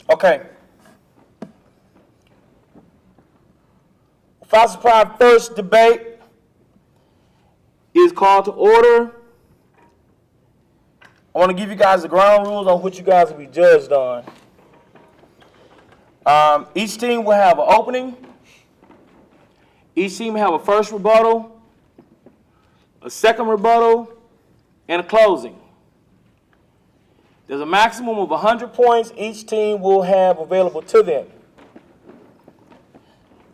Okay. Mufasa Debate first debate is called to order. I want to give you guys the ground rules on what you guys will be judged on. Each team will have an opening. Each team will have a first rebuttal, a second rebuttal, and a closing. There's a maximum of 100 points each team will have available to them.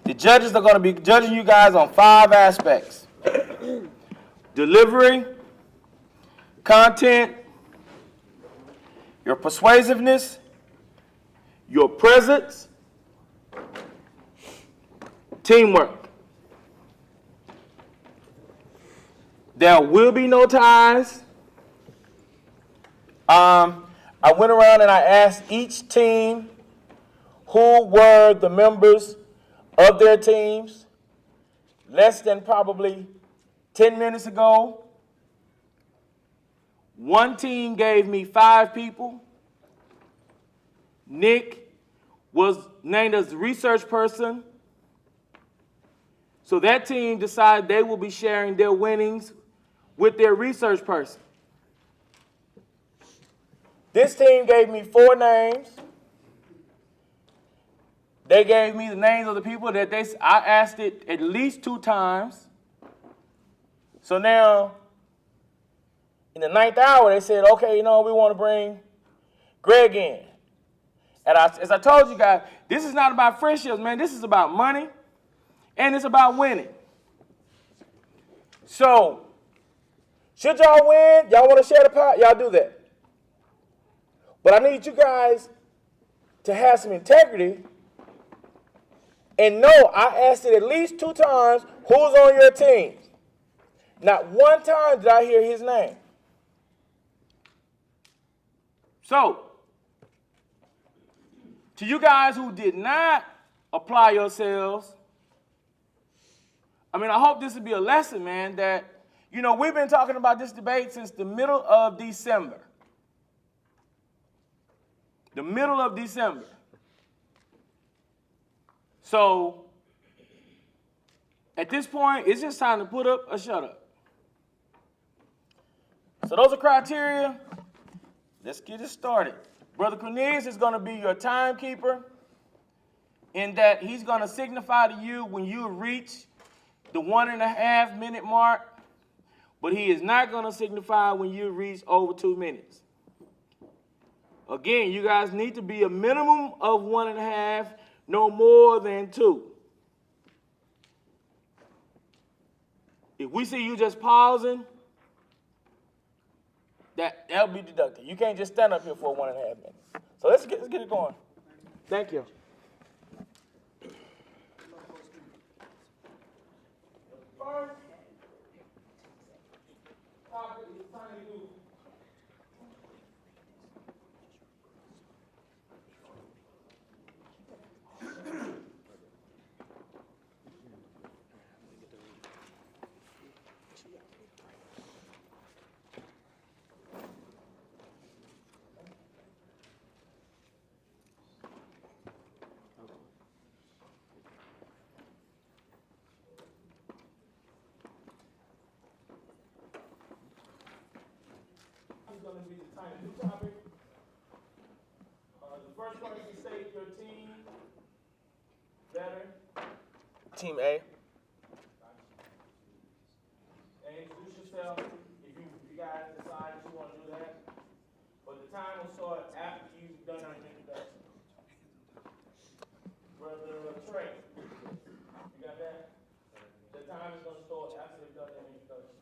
The judges are going to be judging you guys on 5 aspects: delivery, content, your persuasiveness, your presence, teamwork. There will be no ties. I went around and I asked each team who were the members of their teams less than probably 10 minutes ago. One team gave me 5 people. Nick was named as the research person. So that team decided they will be sharing their winnings with their research person. This team gave me 4 names. They gave me the names of the people that I asked it at least 2 times. So now, in the 9th hour, they said, okay, we want to bring Greg in. And as I told you guys, this is not about friendships, man. This is about money, and it's about winning. So, should y'all win, y'all want to share the pot, y'all do that. But I need you guys to have some integrity and know I asked it at least 2 times, who's on your team? Not one time did I hear his name. So, to you guys who did not apply yourselves, I hope this will be a lesson, man, that, we've been talking about this debate since the middle of December. The middle of December. So, at this point, it's just time to put up or shut up. So those are criteria. Let's get it started. Brother Cornelius is going to be your timekeeper in that he's going to signify to you when you reach the 1.5 minute mark, but he is not going to signify when you reach over 2 minutes. Again, you guys need to be a minimum of 1.5, no more than 2. If we see you just pausing, that'll be deducted. You can't just stand up here for 1.5 minutes. So let's get it going. Thank you. First topic is tiny move. Going to be the tiny new topic. The first person to state your team better. Team A. And introduce yourself if you guys decide that you want to do that. But the time will start after you've done your introduction. Brother Trey, you got that? The time is going to start after they've done their introduction.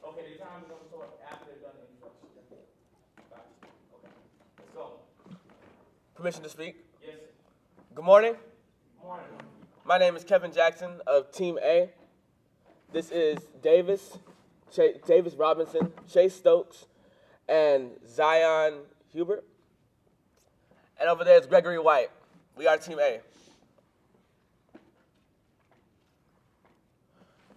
Okay, the time is going to start after they've done the introduction. Gotcha. Okay. Let's go. Permission to speak? Yes. Good morning. Good morning. My name is Kevin Jackson of Team A. This is Davis Robinson, Chase Stokes, and Zion Hubert. And over there is Gregory White. We are Team A.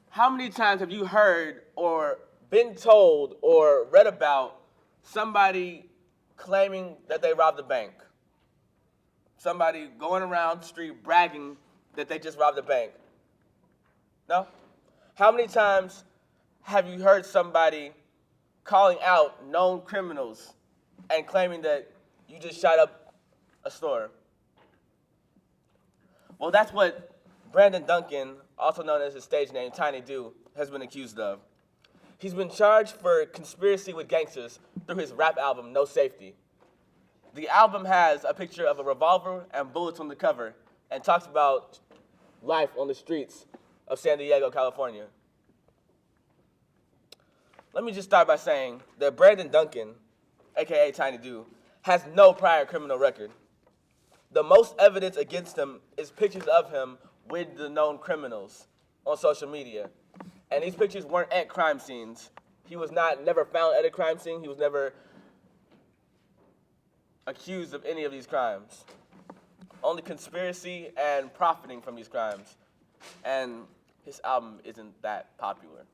How many times have you heard or been told or read about somebody claiming that they robbed a bank. Somebody going around the street bragging that they just robbed a bank. No? How many times have you heard somebody calling out known criminals and claiming that you just shot up a store? Well, that's what Brandon Duncan, also known as his stage name Tiny Do, has been accused of. He's been charged for conspiracy with gangsters through his rap album, No Safety. The album has a picture of a revolver and bullets on the cover and talks about life on the streets of San Diego, California. Let me just start by saying that Brandon Duncan, aka Tiny Do, has no prior criminal record. The most evidence against him is pictures of him with the known criminals on social media. And these pictures weren't at crime scenes. He was never found at a crime scene. He was never accused of any of these crimes. Only conspiracy and profiting from these crimes. And his album isn't that popular.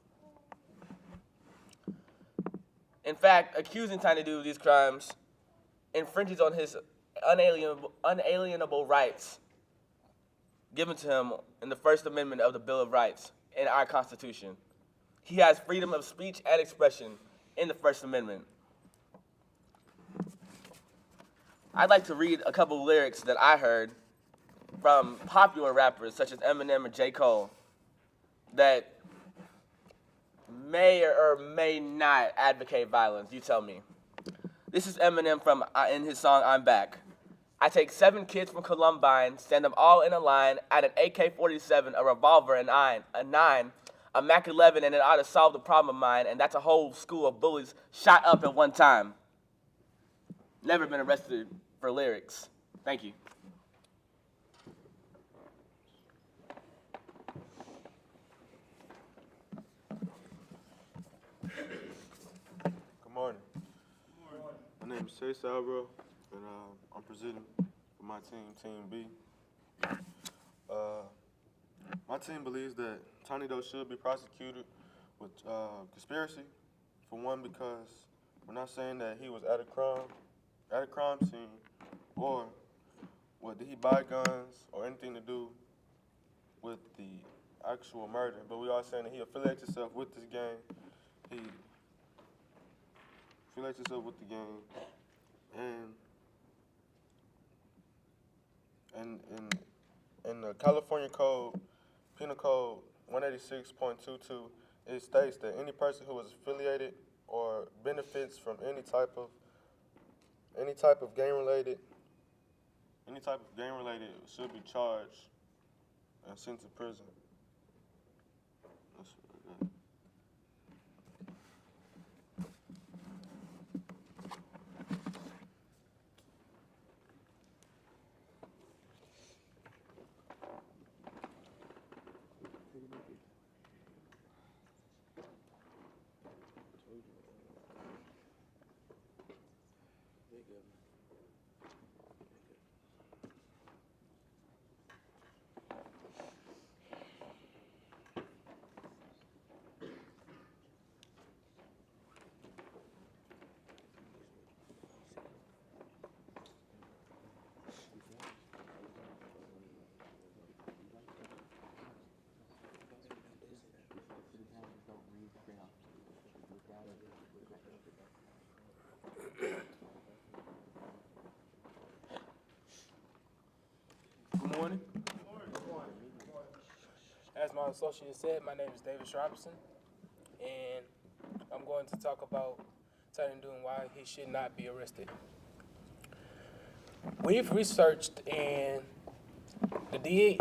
In fact, accusing Tiny Do of these crimes infringes on his unalienable rights given to him in the First Amendment of the Bill of Rights in our Constitution. He has freedom of speech and expression in the First Amendment. I'd like to read a couple lyrics that I heard from popular rappers such as Eminem and J. Cole that may or may not advocate violence. You tell me. This is Eminem in his song I'm Back. I take 7 kids from Columbine, stand them all in a line, add an AK-47, a revolver, a 9, a Mac 11, and it ought to solve the problem of mine, and that's a whole school of bullies shot up at one time. Never been arrested for lyrics. Thank you. Good morning. My name is Chase Albro, and I'm presenting for my team, Team B. My team believes that Tiny Do should be prosecuted with conspiracy. For one, because we're not saying that he was at a crime scene, or did he buy guns or anything to do with the actual murder. But we are saying that he affiliates himself with this gang. He affiliates himself with the gang, and in the California Code, Penal Code 186.22, it states that any person who is affiliated or benefits from any type of gang related should be charged and sent to prison. That's what I got. Good morning. As my associate said, my name is David Robinson, and I'm going to talk about Tiny Do and why he should not be arrested. We've researched, and the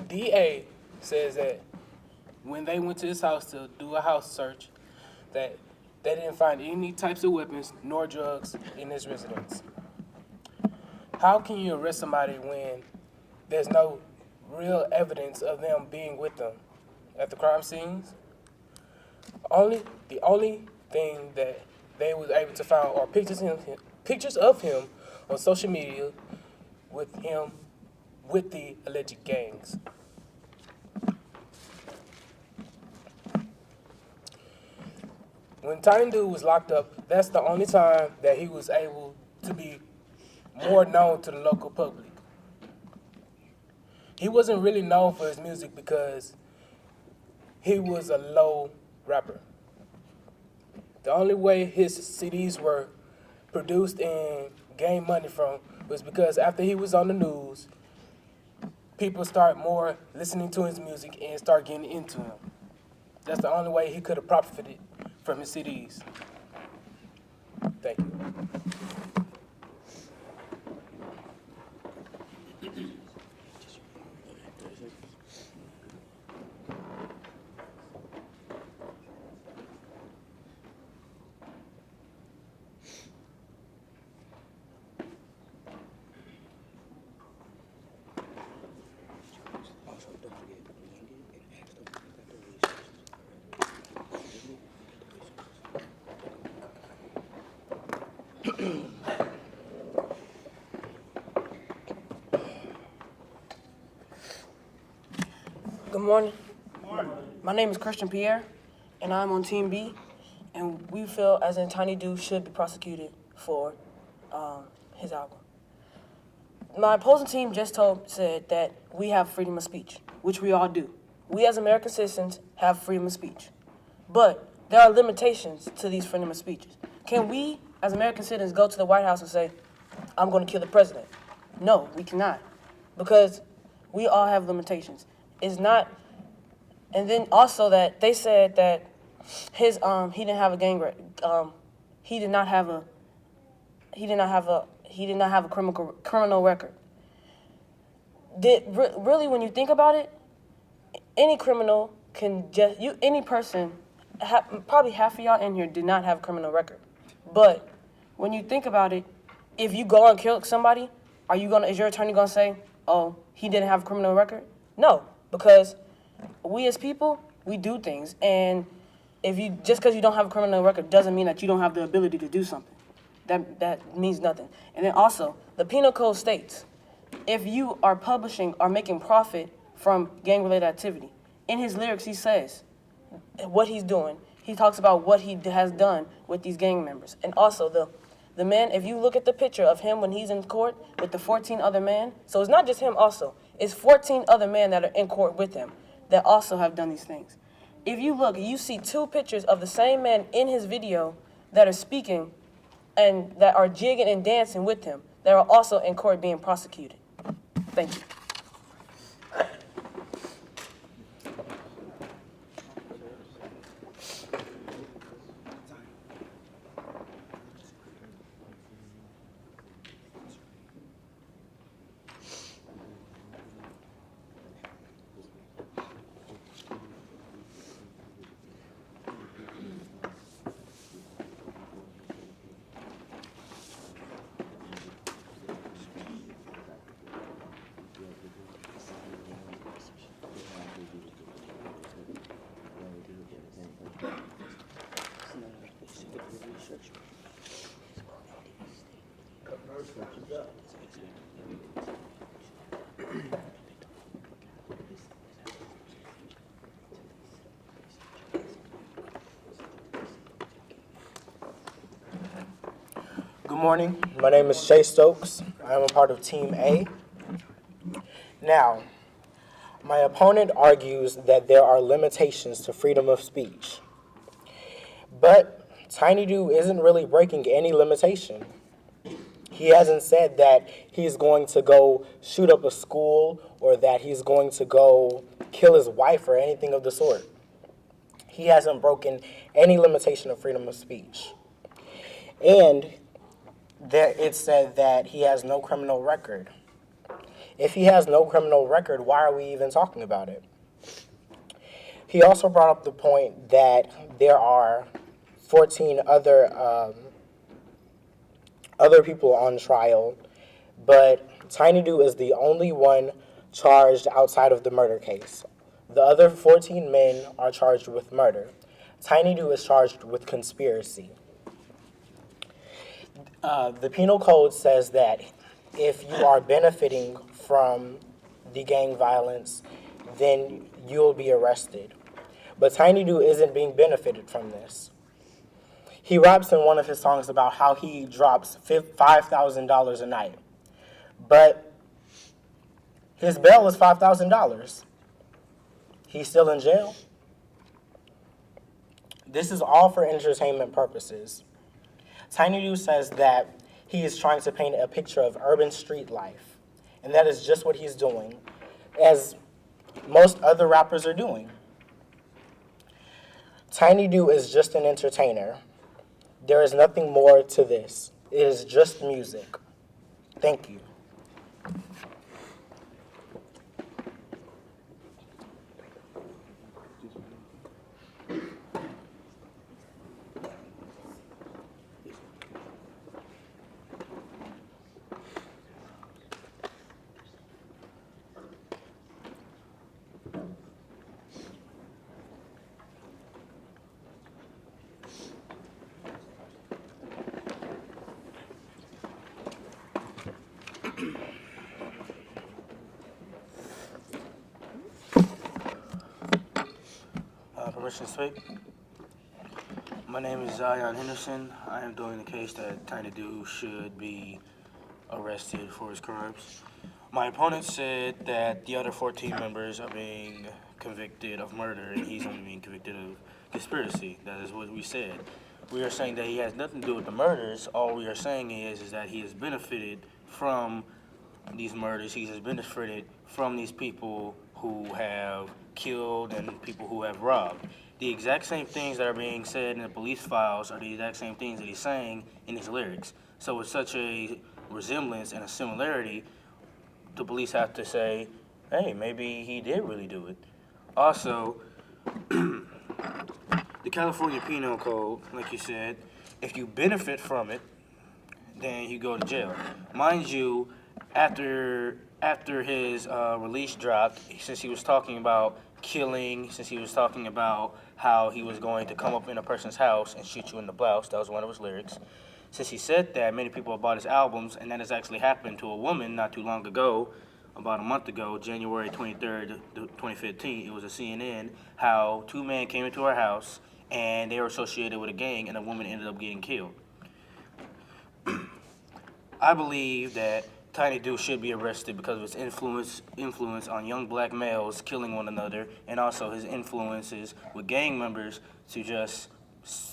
DA says that when they went to his house to do a house search, that they didn't find any types of weapons nor drugs in his residence. How can you arrest somebody when there's no real evidence of them being with them at the crime scenes? The only thing that they was able to find are pictures of him on social media with him with the alleged gangs. When Tiny Do was locked up, that's the only time that he was able to to be more known to the local public. He wasn't really known for his music because he was a low rapper. The only way his CDs were produced and gained money from was because after he was on the news, people start more listening to his music and start getting into him. That's the only way he could have profited from his CDs. Thank you. Good morning. My name is Christian Pierre, and I'm on Team B, and we feel as in Tiny Do should be prosecuted for his album. My opposing team just said that we have freedom of speech, which we all do. We as American citizens have freedom of speech, but there are limitations to these freedom of speeches. Can we as American citizens go to the White House and say, I'm going to kill the president? No, we cannot, because we all have limitations. It's not, and then also that they said that his he didn't have a he did not have a criminal record. Really, when you think about it, any criminal can any person, probably half of y'all in here did not have a criminal record. But when you think about it, if you go and kill somebody, is your attorney gonna say, oh, he didn't have a criminal record? No. Because we as people, we do things, and just because you don't have a criminal record doesn't mean that you don't have the ability to do something. That means nothing. And then also, the Penal Code states, if you are publishing or making profit from gang-related activity, in his lyrics he says what he's doing. He talks about what he has done with these gang members. And also, the man, if you look at the picture of him when he's in court with the 14 other men, so it's not just him also. It's 14 other men that are in court with him that also have done these things. If you look, you see two pictures of the same man in his video that are speaking and that are jigging and dancing with him that are also in court being prosecuted. Thank you. Good morning. My name is Shay Stokes. I am a part of Team A. Now, my opponent argues that there are limitations to freedom of speech. But Tiny Do isn't really breaking any limitation. He hasn't said that he's going to go shoot up a school or that he's going to go kill his wife or anything of the sort. He hasn't broken any limitation of freedom of speech. And it said that he has no criminal record. If he has no criminal record, why are we even talking about it? He also brought up the point that there are 14 other people on trial, but Tiny Do is the only one charged outside of the murder case. The other 14 men are charged with murder. Tiny Do is charged with conspiracy. The Penal Code says that if you are benefiting from the gang violence, then you'll be arrested. But Tiny Do isn't being benefited from this. He raps in one of his songs about how he drops $5,000 a night. But his bail is $5,000. He's still in jail. This is all for entertainment purposes. Tiny Do says that he is trying to paint a picture of urban street life. And that is just what he's doing, as most other rappers are doing. Tiny Do is just an entertainer. There is nothing more to this. It is just music. Thank you. Permission to speak? My name is Zion Henderson. I am doing the case that Tiny Do should be arrested for his crimes. My opponent said that the other 14 members are being convicted of murder and he's only being convicted of conspiracy. That is what we said. We are saying that he has nothing to do with the murders. All we are saying is that he has benefited from these murders. He has benefited from these people who have killed and people who have robbed. The exact same things that are being said in the police files are the exact same things that he's saying in his lyrics. So with such a resemblance and a similarity, the police have to say, hey, maybe he did really do it. Also, the California Penal Code, like you said, if you benefit from it, then you go to jail. Mind you, after his release dropped, since he was talking about killing, since he was talking about how he was going to come up in a person's house and shoot you in the blouse, that was one of his lyrics. Since he said that, many people have bought his albums, and that has actually happened to a woman not too long ago, about a month ago, January 23rd, 2015. It was a CNN, how two men came into her house, and they were associated with a gang, and a woman ended up getting killed. I believe that Tiny Do should be arrested because of his influence on young black males killing one another, and also his influences with gang members to just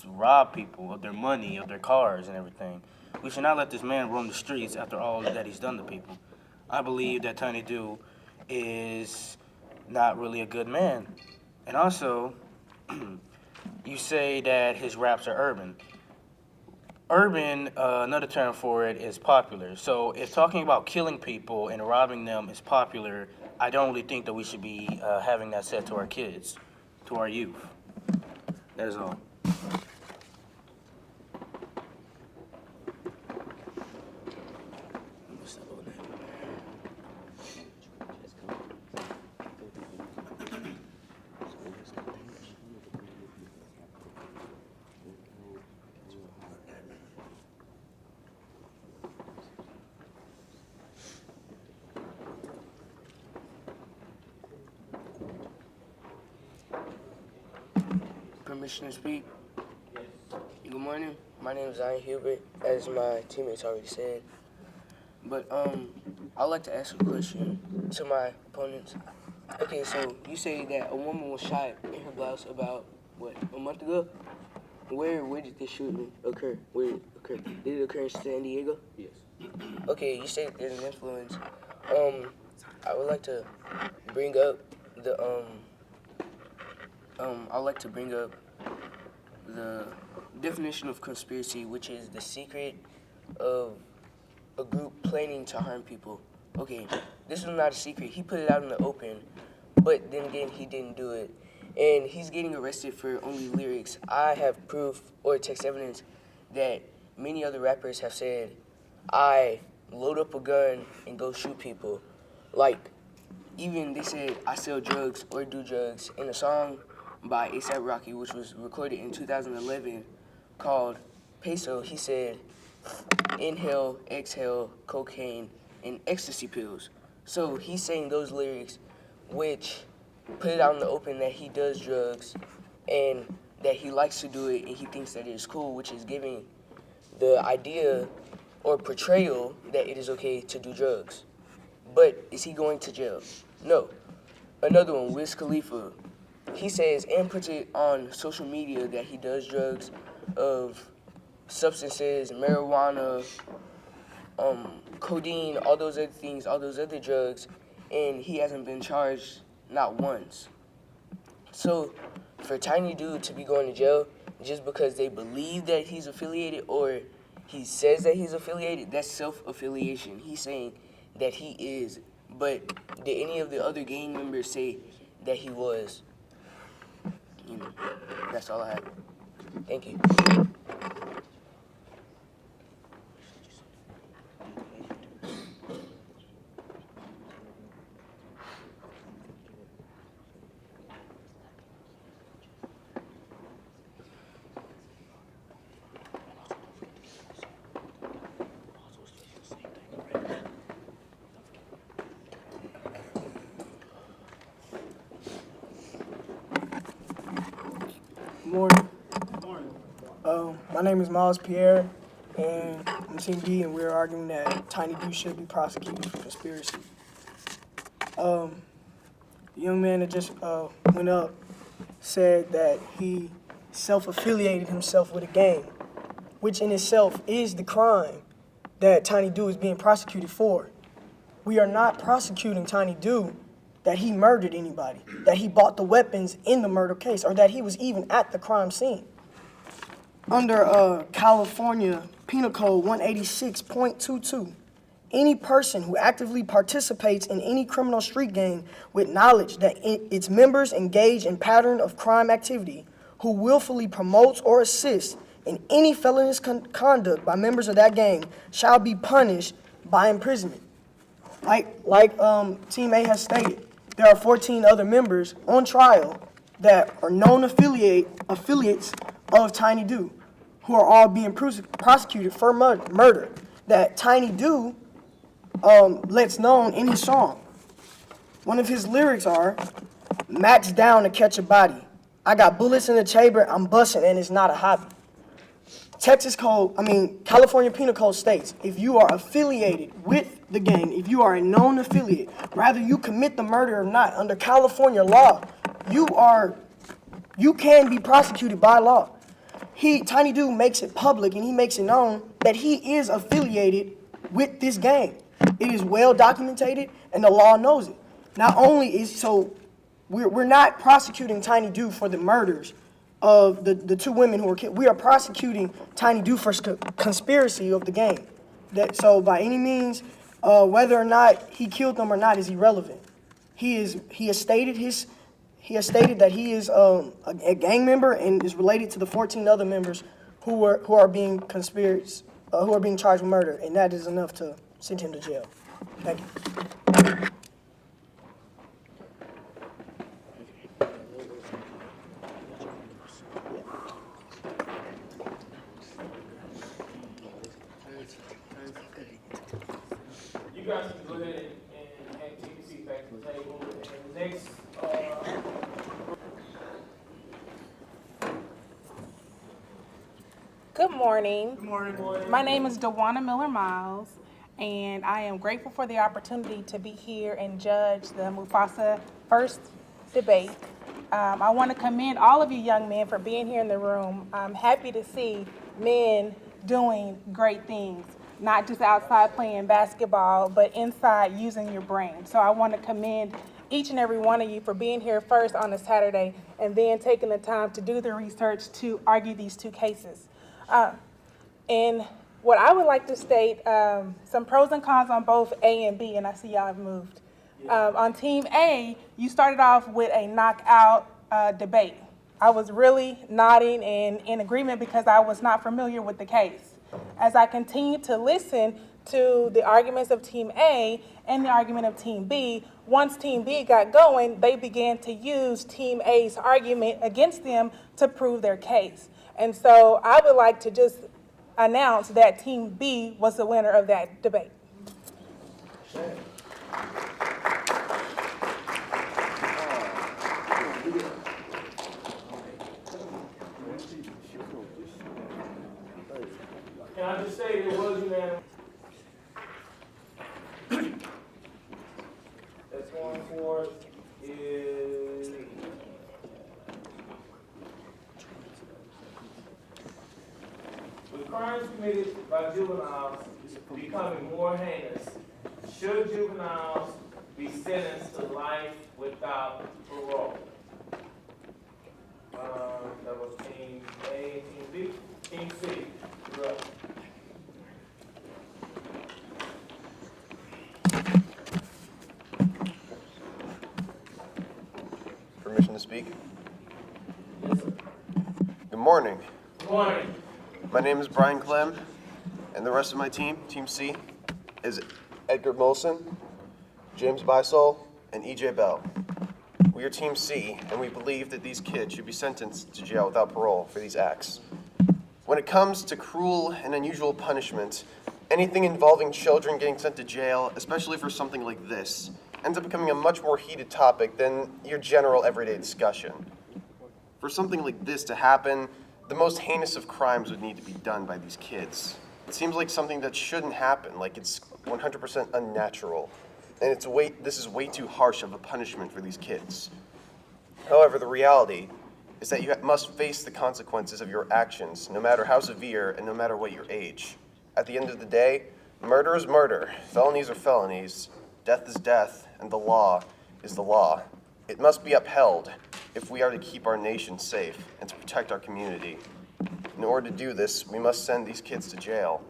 rob people of their money, of their cars, and everything. We should not let this man roam the streets after all that he's done to people. I believe that Tiny Do is not really a good man. And also, you say that his raps are urban. Urban, another term for it is popular. So if talking about killing people and robbing them is popular, I don't really think that we should be having that said to our kids, to our youth. That is all. Permission to speak? Good morning. My name is Zion Hubert, as my teammates already said. But I'd like to ask a question to my opponents. Okay, so you say that a woman was shot in her blouse about what, a month ago? Where did this shooting occur? Where did it occur? Did it occur in San Diego? Yes. Okay, you say there's an influence. I would like to bring up the I'd like to bring up the definition of conspiracy, which is the secret of a group planning to harm people. Okay, this was not a secret. He put it out in the open, but then again, he didn't do it. And he's getting arrested for only lyrics. I have proof or text evidence that many other rappers have said, I load up a gun and go shoot people. Like, even they said, I sell drugs or do drugs in a song by A$AP Rocky, which was recorded in 2011, called Peso. He said, inhale, exhale, cocaine, and ecstasy pills. So he's saying those lyrics, which put it out in the open that he does drugs and that he likes to do it and he thinks that it is cool, which is giving the idea or portrayal that it is okay to do drugs. But is he going to jail? No. Another one, Wiz Khalifa. He says and puts it on social media that he does drugs of substances, marijuana, codeine, all those other things, all those other drugs, and he hasn't been charged not once. So for Tiny Dude to be going to jail just because they believe that he's affiliated or he says that he's affiliated, that's self-affiliation. He's saying that he is. But did any of the other gang members say that he was? You know, that's all I have. Thank you. Morning. My name is Miles Pierre, and I'm Team D, and we're arguing that Tiny Dude should be prosecuted for conspiracy. The young man that just went up said that he self-affiliated himself with a gang, which in itself is the crime that Tiny Dude is being prosecuted for. We are not prosecuting Tiny Dude that he murdered anybody, that he bought the weapons in the murder case, or that he was even at the crime scene. Under California Penal Code 186.22, any person who actively participates in any criminal street gang with knowledge that its members engage in pattern of crime activity, who willfully promotes or assists in any felonious conduct by members of that gang, shall be punished by imprisonment. Like Team A has stated, there are 14 other members on trial that are known affiliates of Tiny Dude, who are all being prosecuted for murder. That Tiny Dude lets known in his song. One of his lyrics are, "Max down to catch a body. I got bullets in the chamber, I'm busting, and it's not a hobby." California Penal Code states, if you are affiliated with the gang, if you are a known affiliate, rather you commit the murder or not, under California law, you can be prosecuted by law. Tiny Dude makes it public and he makes it known that he is affiliated with this gang. It is well documented and the law knows it. Not only is, so we're not prosecuting Tiny Dude for the murders of the two women who were killed. We are prosecuting Tiny Dude for conspiracy of the gang. So by any means, whether or not he killed them or not is irrelevant. He has stated that he is a gang member and is related to the 14 other members who are being charged with murder, and that is enough to send him to jail. Thank you. You guys can go ahead and take a seat back to the table. And the next, Good morning. good morning. My name is DeWanna Miller-Miles, and I am grateful for the opportunity to be here and judge the Mufasa first debate. I want to commend all of you young men for being here in the room. I'm happy to see men doing great things, not just outside playing basketball, but inside using your brain. So I want to commend each and every one of you for being here first on a Saturday and then taking the time to do the research to argue these two cases. And what I would like to state, some pros and cons on both A and B, and I see y'all have moved. On Team A, you started off with a knockout debate. I was really nodding and in agreement because I was not familiar with the case. As I continued to listen to the arguments of Team A and the argument of Team B, once Team B got going, they began to use Team A's argument against them to prove their case. And so I would like to just announce that Team B was the winner of that debate. Can I just say it was unanimous? That's going forward is with crimes committed by juveniles becoming more heinous, should juveniles be sentenced to life without parole? That was Team A and Team B. Team C, you're up. Permission to speak? Good morning. Good morning. My name is Brian Clem, and the rest of my team, Team C, is Edgar Molson, James Bisol, and EJ Bell. We are Team C, and we believe that these kids should be sentenced to jail without parole for these acts. When it comes to cruel and unusual punishment, anything involving children getting sent to jail, especially for something like this, ends up becoming a much more heated topic than your general everyday discussion. For something like this to happen, the most heinous of crimes would need to be done by these kids. It seems like something that shouldn't happen, like it's 100% unnatural. And this is way too harsh of a punishment for these kids. However, the reality is that you must face the consequences of your actions, no matter how severe and no matter what your age. At the end of the day, murder is murder, felonies are felonies, death is death, and the law is the law. It must be upheld if we are to keep our nation safe and to protect our community. In order to do this, we must send these kids to jail.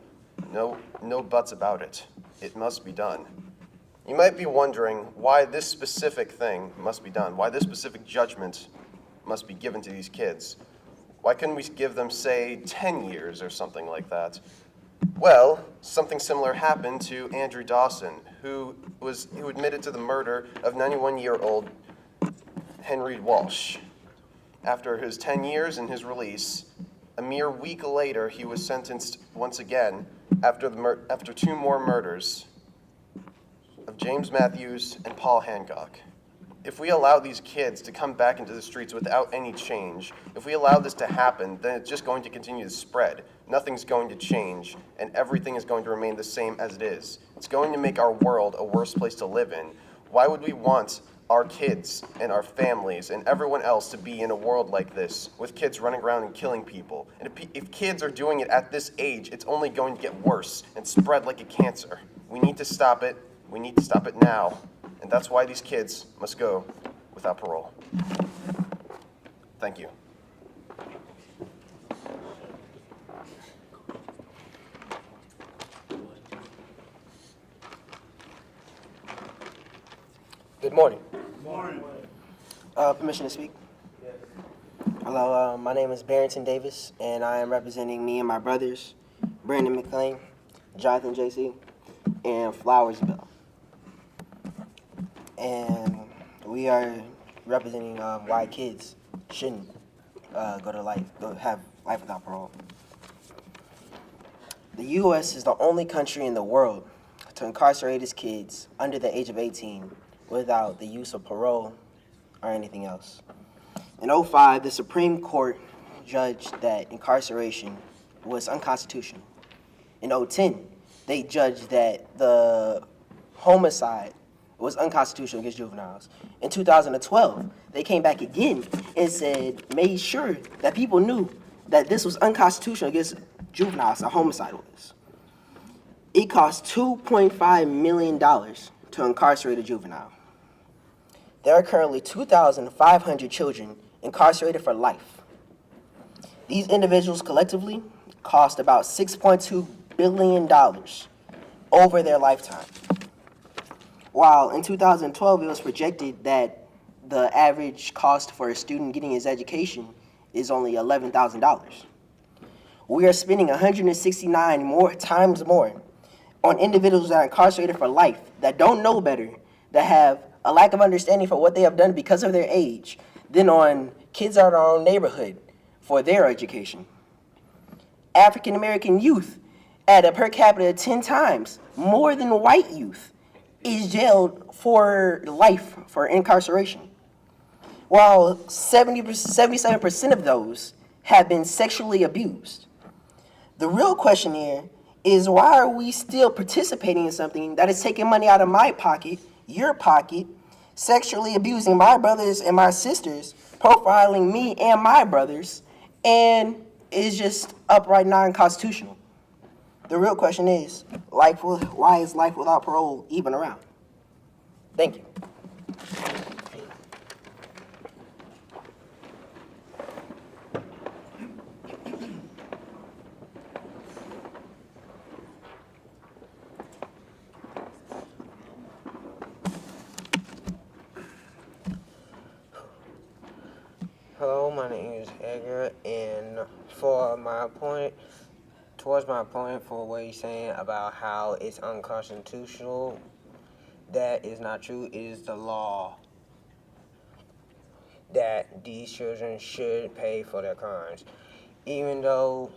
No buts about it. It must be done. You might be wondering why this specific thing must be done, why this specific judgment must be given to these kids. Why couldn't we give them, say, 10 years or something like that? Well, something similar happened to Andrew Dawson, who admitted to the murder of 91-year-old Henry Walsh. After his 10 years and his release, a mere week later, he was sentenced once again after 2 more murders of James Matthews and Paul Hancock. If we allow these kids to come back into the streets without any change, if we allow this to happen, then it's just going to continue to spread. Nothing's going to change, and everything is going to remain the same as it is. It's going to make our world a worse place to live in. Why would we want our kids and our families and everyone else to be in a world like this, with kids running around and killing people? And if kids are doing it at this age, it's only going to get worse and spread like a cancer. We need to stop it. We need to stop it now. And that's why these kids must go without parole. Thank you. Good morning. Good morning. Permission to speak? Yes. Hello, my name is Barrington Davis, and I am representing me and my brothers, Brandon McLean, Jonathan JC, and Flowers Bell. And we are representing why kids shouldn't have life without parole. The U.S. is the only country in the world to incarcerate its kids under the age of 18 without the use of parole or anything else. In 2005, the Supreme Court judged that incarceration was unconstitutional. In 2010, they judged that the homicide was unconstitutional against juveniles. In 2012, they came back again and made sure that people knew that this was unconstitutional against juveniles, a homicide was. It costs $2.5 million to incarcerate a juvenile. There are currently 2,500 children incarcerated for life. These individuals collectively cost about $6.2 billion over their lifetime. While in 2012, it was projected that the average cost for a student getting his education is only $11,000. We are spending 169 times more on individuals that are incarcerated for life, that don't know better, that have a lack of understanding for what they have done because of their age, than on kids out in our own neighborhood for their education. African American youth at a per capita 10 times more than white youth is jailed for life for incarceration, while 77% of those have been sexually abused. The real question here is why are we still participating in something that is taking money out of my pocket, your pocket, sexually abusing my brothers and my sisters, profiling me and my brothers, and is just upright non-constitutional? The real question is, why is life without parole even around? Thank you. Hello, my name is Edgar, and towards my point for what he's saying about how it's unconstitutional, that is not true. It is the law that these children should pay for their crimes, even though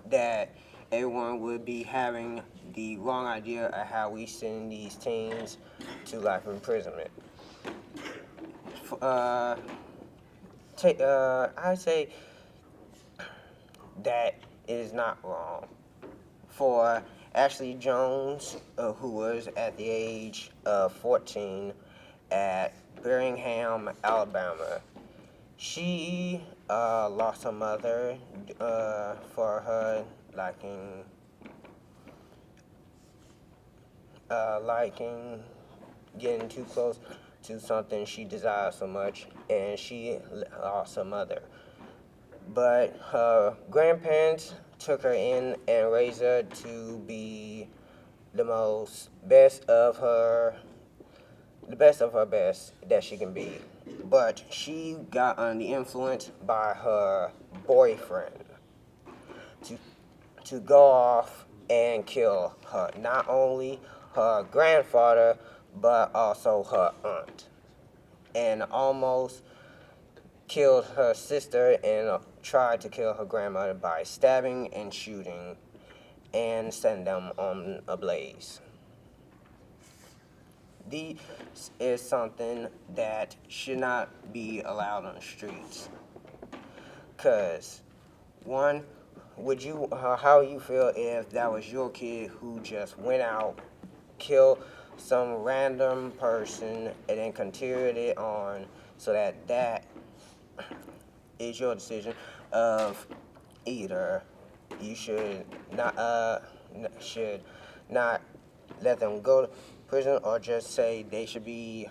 that everyone would be having the wrong idea of how we send these teens to life imprisonment. I say that it is not wrong for Ashley Jones, who was at the age of 14 at Birmingham, Alabama. She lost her mother for her liking getting too close to something she desired so much, and she lost her mother. But her grandparents took her in and raised her to be the best of her best that she can be. But she got under the influence by her boyfriend to go off and kill her, not only her grandfather, but also her aunt, and almost killed her sister and tried to kill her grandmother by stabbing and shooting and setting them on a blaze. This is something that should not be allowed on the streets. Cause one, how you feel if that was your kid who just went out, killed some random person, and then continued it on, so that is your decision of either you should not let them go to prison, or just say they should be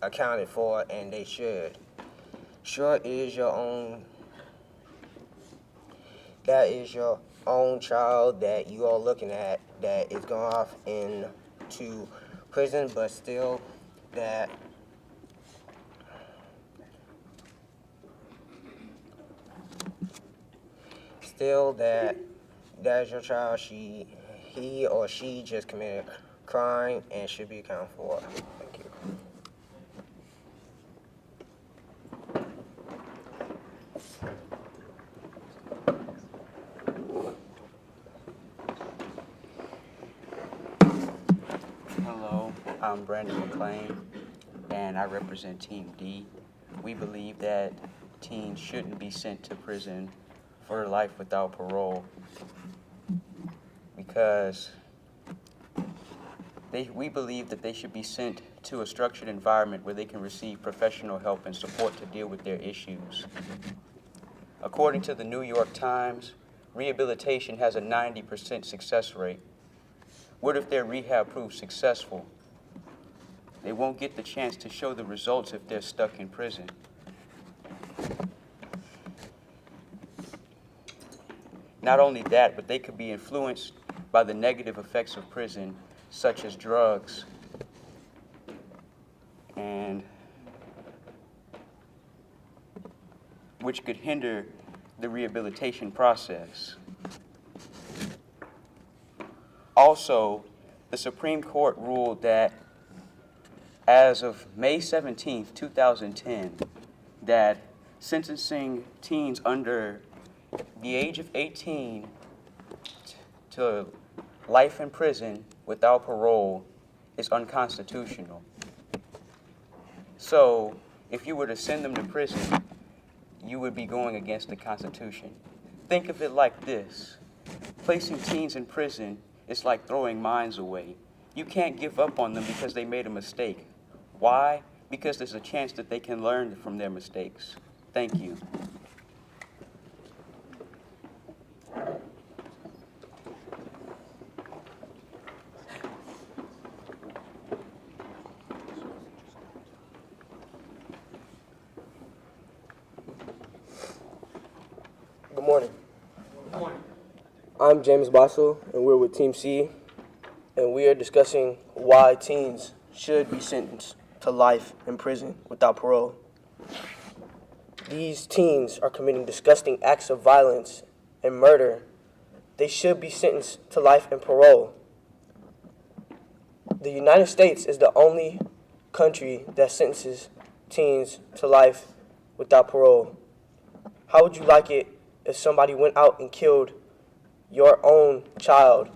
accounted for, and they should. Sure, it is your own. That is your own child that you are looking at that is going off into prison, but still that is your child. He or she just committed a crime and should be accounted for. Thank you. Hello, I'm Brandon McClain, and I represent Team D. We believe that teens shouldn't be sent to prison for life without parole because we believe that they should be sent to a structured environment where they can receive professional help and support to deal with their issues. According to the New York Times, rehabilitation has a 90% success rate. What if their rehab proves successful? They won't get the chance to show the results if they're stuck in prison. Not only that, but they could be influenced by the negative effects of prison, such as drugs, and which could hinder the rehabilitation process. Also, the Supreme Court ruled that as of May 17th, 2010, that sentencing teens under the age of 18 to life in prison without parole is unconstitutional. So, if you were to send them to prison, you would be going against the Constitution. Think of it like this. Placing teens in prison is like throwing minds away. You can't give up on them because they made a mistake. Why? Because there's a chance that they can learn from their mistakes. Thank you. Good morning. I'm James Bossel, and we're with Team C, and we are discussing why teens should be sentenced to life in prison without parole. These teens are committing disgusting acts of violence and murder. They should be sentenced to life and parole. The United States is the only country that sentences teens to life without parole. How would you like it if somebody went out and killed your own child,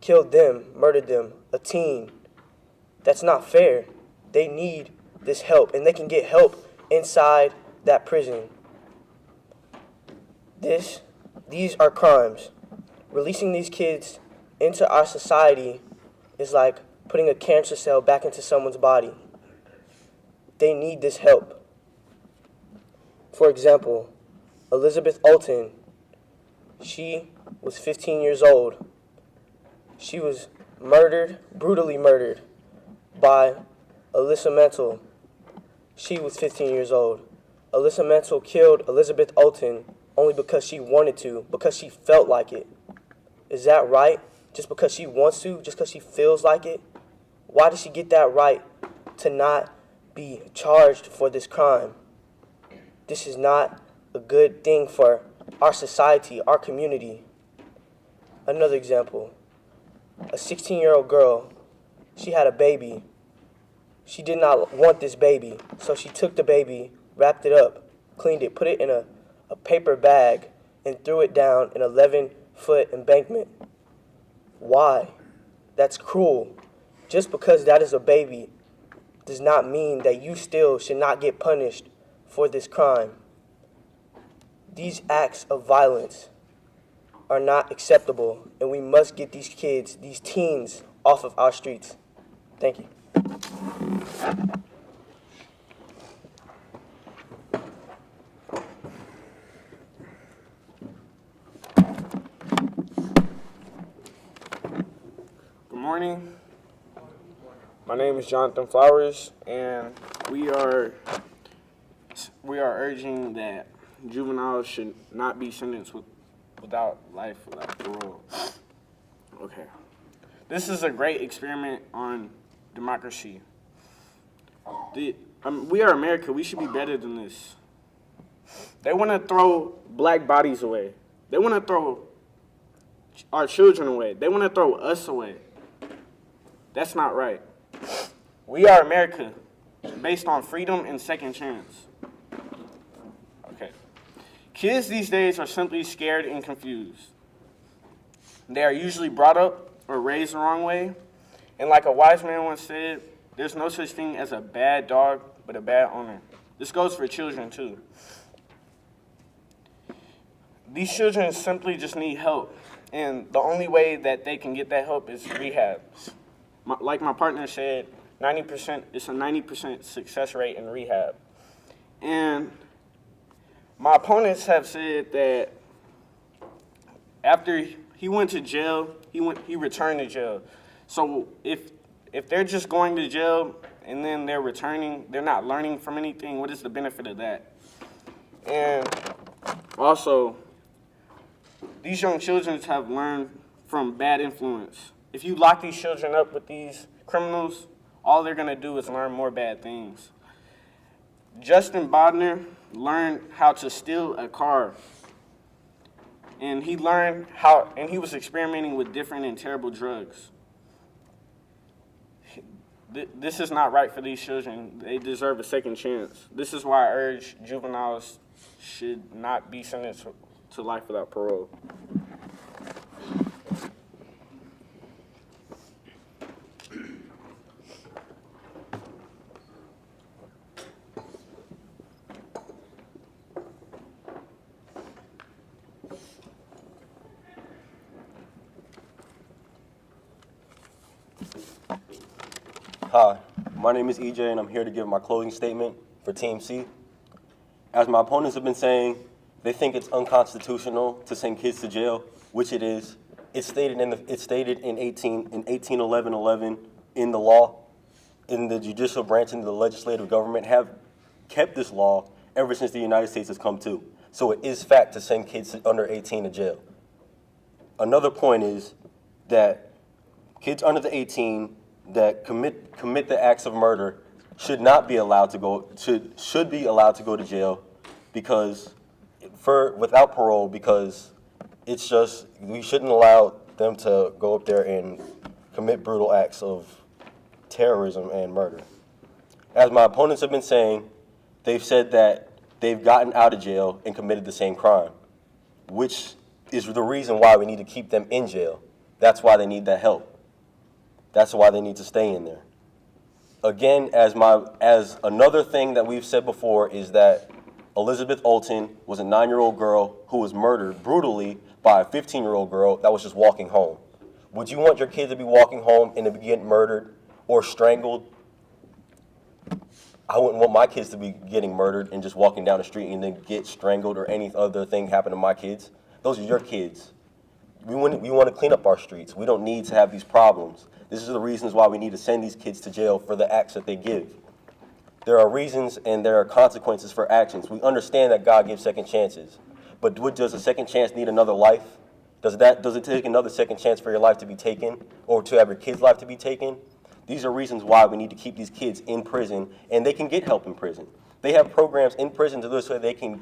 killed them, murdered them, a teen? That's not fair. They need this help, and they can get help inside that prison. These are crimes. Releasing these kids into our society is like putting a cancer cell back into someone's body. They need this help. For example, Elizabeth Olten, she was 15 years old. She was murdered, brutally murdered, by Alyssa Mantle. She was 15 years old. Alyssa Mantle killed Elizabeth Olten only because she wanted to, because she felt like it. Is that right? Just because she wants to, just because she feels like it? Why does she get that right to not be charged for this crime? This is not a good thing for our society, our community. Another example, a 16-year-old girl, she had a baby. She did not want this baby, so she took the baby, wrapped it up, cleaned it, put it in a paper bag, and threw it down an 11-foot embankment. Why? That's cruel. Just because that is a baby does not mean that you still should not get punished for this crime. These acts of violence are not acceptable, and we must get these kids, these teens, off of our streets. Thank you. Good morning. My name is Jonathan Flowers, and we are urging that juveniles should not be sentenced without life without parole. Okay. This is a great experiment on democracy. We are America. We should be better than this. They want to throw black bodies away. They want to throw our children away. They want to throw us away. That's not right. We are America, based on freedom and second chance. Okay. Kids these days are simply scared and confused. They are usually brought up or raised the wrong way. And like a wise man once said, there's no such thing as a bad dog, but a bad owner. This goes for children too. These children simply just need help. And the only way that they can get that help is rehab. Like my partner said, 90%, it's a 90% success rate in rehab. And my opponents have said that after he went to jail, he returned to jail. So if they're just going to jail and then they're returning, they're not learning from anything, what is the benefit of that? And also, these young children have learned from bad influence. If you lock these children up with these criminals, all they're going to do is learn more bad things. Justin Bodner learned how to steal a car. And he was experimenting with different and terrible drugs. This is not right for these children. They deserve a second chance. This is why I urge juveniles should not be sentenced to life without parole. Hi, my name is EJ, and I'm here to give my closing statement for Team C. As my opponents have been saying, they think it's unconstitutional to send kids to jail, which it is. It's stated in 1811 in the law, in the judicial branch and the legislative government have kept this law ever since the United States has come to. So it is fact to send kids under 18 to jail. Another point is that kids under the 18 that commit the acts of murder should not be allowed to go should be allowed to go to jail because without parole, because it's just we shouldn't allow them to go up there and commit brutal acts of terrorism and murder. As my opponents have been saying, they've said that they've gotten out of jail and committed the same crime, which is the reason why we need to keep them in jail. That's why they need that help. That's why they need to stay in there. Again, as another thing that we've said before is that Elizabeth Olten was a 9-year-old girl who was murdered brutally by a 15-year-old girl that was just walking home. Would you want your kid to be walking home and to be getting murdered or strangled? I wouldn't want my kids to be getting murdered and just walking down the street and then get strangled or any other thing happen to my kids. Those are your kids. We want to clean up our streets. We don't need to have these problems. This is the reasons why we need to send these kids to jail for the acts that they give. There are reasons and there are consequences for actions. We understand that God gives second chances. But does a second chance need another life? Does it take another second chance for your life to be taken or to have your kid's life to be taken? These are reasons why we need to keep these kids in prison, and they can get help in prison. They have programs in prison this way they can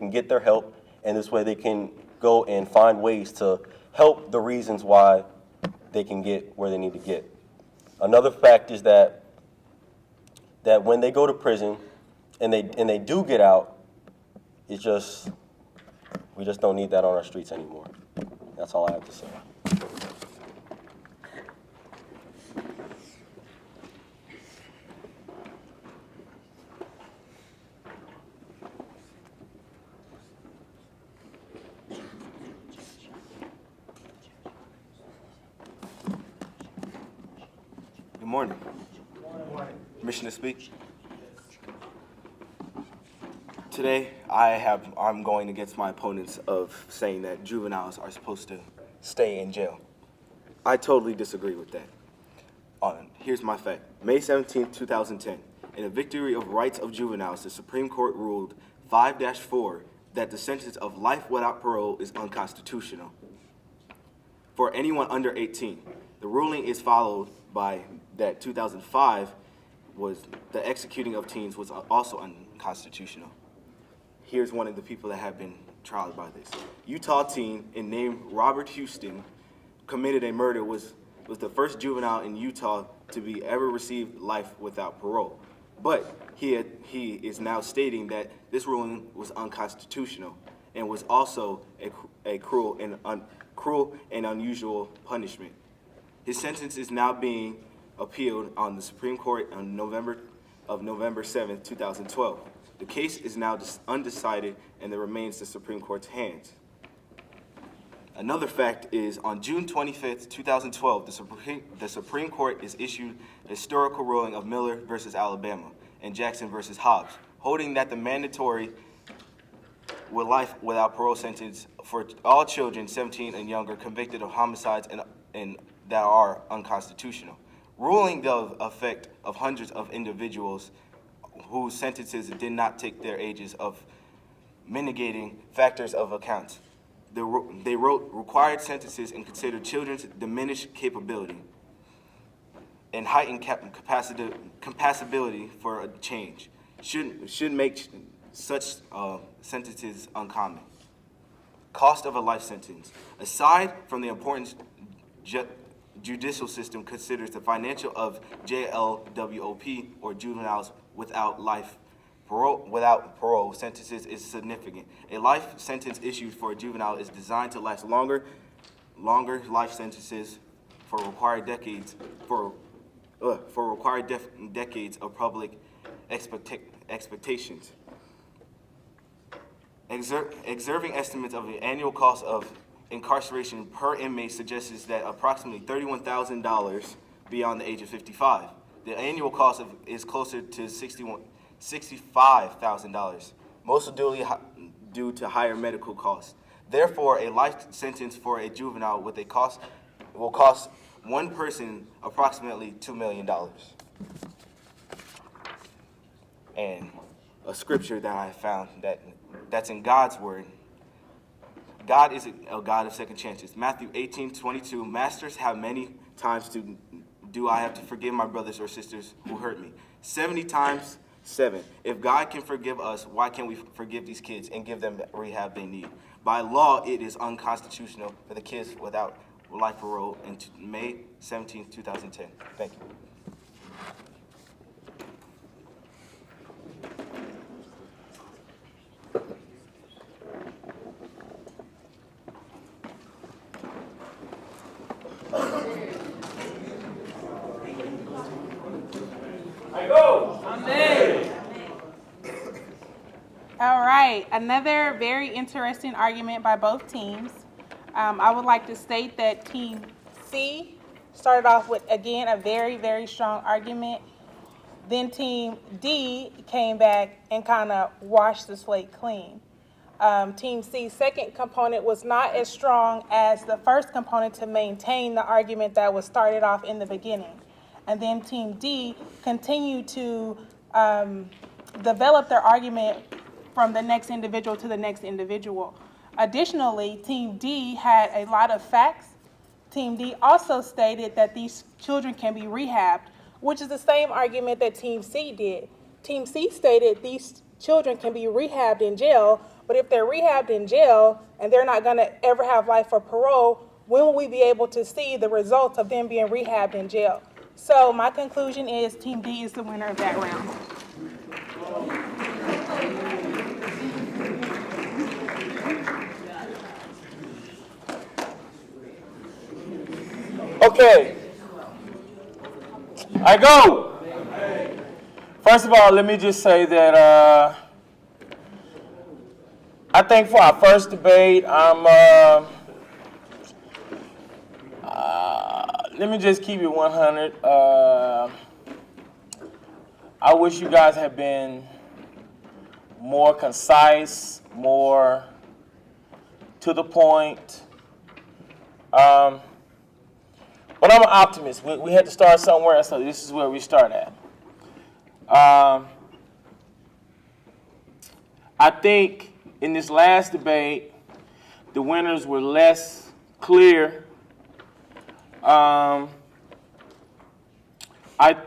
get their help, and this way they can go and find ways to help the reasons why they can get where they need to get. Another fact is that when they go to prison and they do get out, we just don't need that on our streets anymore. That's all I have to say. Good morning. Permission to speak? Today, I'm going against my opponents of saying that juveniles are supposed to stay in jail. I totally disagree with that. Here's my fact. May 17, 2010, in a victory of rights of juveniles, the Supreme Court ruled 5-4 that the sentence of life without parole is unconstitutional for anyone under 18. The ruling is followed by that 2005 was the executing of teens was also unconstitutional. Here's one of the people that have been trialed by this. Utah teen named Robert Houston committed a murder, was the first juvenile in Utah to be ever received life without parole. But he is now stating that this ruling was unconstitutional and was also a cruel and unusual punishment. His sentence is now being appealed on the Supreme Court on November 7th, 2012. The case is now undecided and it remains the Supreme Court's hands. Another fact is on June 25th, 2012, the Supreme Court is issued a historical ruling of Miller versus Alabama and Jackson versus Hobbs, holding that the mandatory life without parole sentence for all children 17 and younger convicted of homicides and that are unconstitutional, ruling the effect of hundreds of individuals whose sentences did not take their ages of mitigating factors of account. They wrote required sentences and considered children's diminished capability and heightened capacity for a change should make such sentences uncommon. Cost of a life sentence. Aside from the importance judicial system considers the financial of JLWOP or juveniles without parole sentences is significant. A life sentence issued for a juvenile is designed to last longer life sentences for required decades of public expectations. Observing estimates of the annual cost of incarceration per inmate suggests that approximately $31,000 beyond the age of 55. The annual cost is closer to $65,000, most due to higher medical costs. Therefore, a life sentence for a juvenile will cost one person approximately $2 million. And a scripture that I found that's in God's word. God is a God of second chances. Matthew 18:22. Masters, how many times do I have to forgive my brothers or sisters who hurt me? 70 times 7. If God can forgive us, why can't we forgive these kids and give them the rehab they need? By law, it is unconstitutional for the kids without life parole in May 17, 2010. Thank you. All right, another very interesting argument by both teams. I would like to state that Team C started off with, again, a very, very strong argument. Then Team D came back and kind of washed the slate clean. Team C's second component was not as strong as the first component to maintain the argument that was started off in the beginning. And then Team D continued to develop their argument from the next individual to the next individual. Additionally, Team D had a lot of facts. Team D also stated that these children can be rehabbed, which is the same argument that Team C did. Team C stated these children can be rehabbed in jail, but if they're rehabbed in jail and they're not gonna ever have life or parole, when will we be able to see the results of them being rehabbed in jail? So my conclusion is Team D is the winner of that round. Okay. I go. First of all, let me just say that I think for our first debate, let me just keep it 100. I wish you guys had been more concise, more to the point. But I'm an optimist. We had to start somewhere, so this is where we start at. I think in this last debate, the winners were less clear. I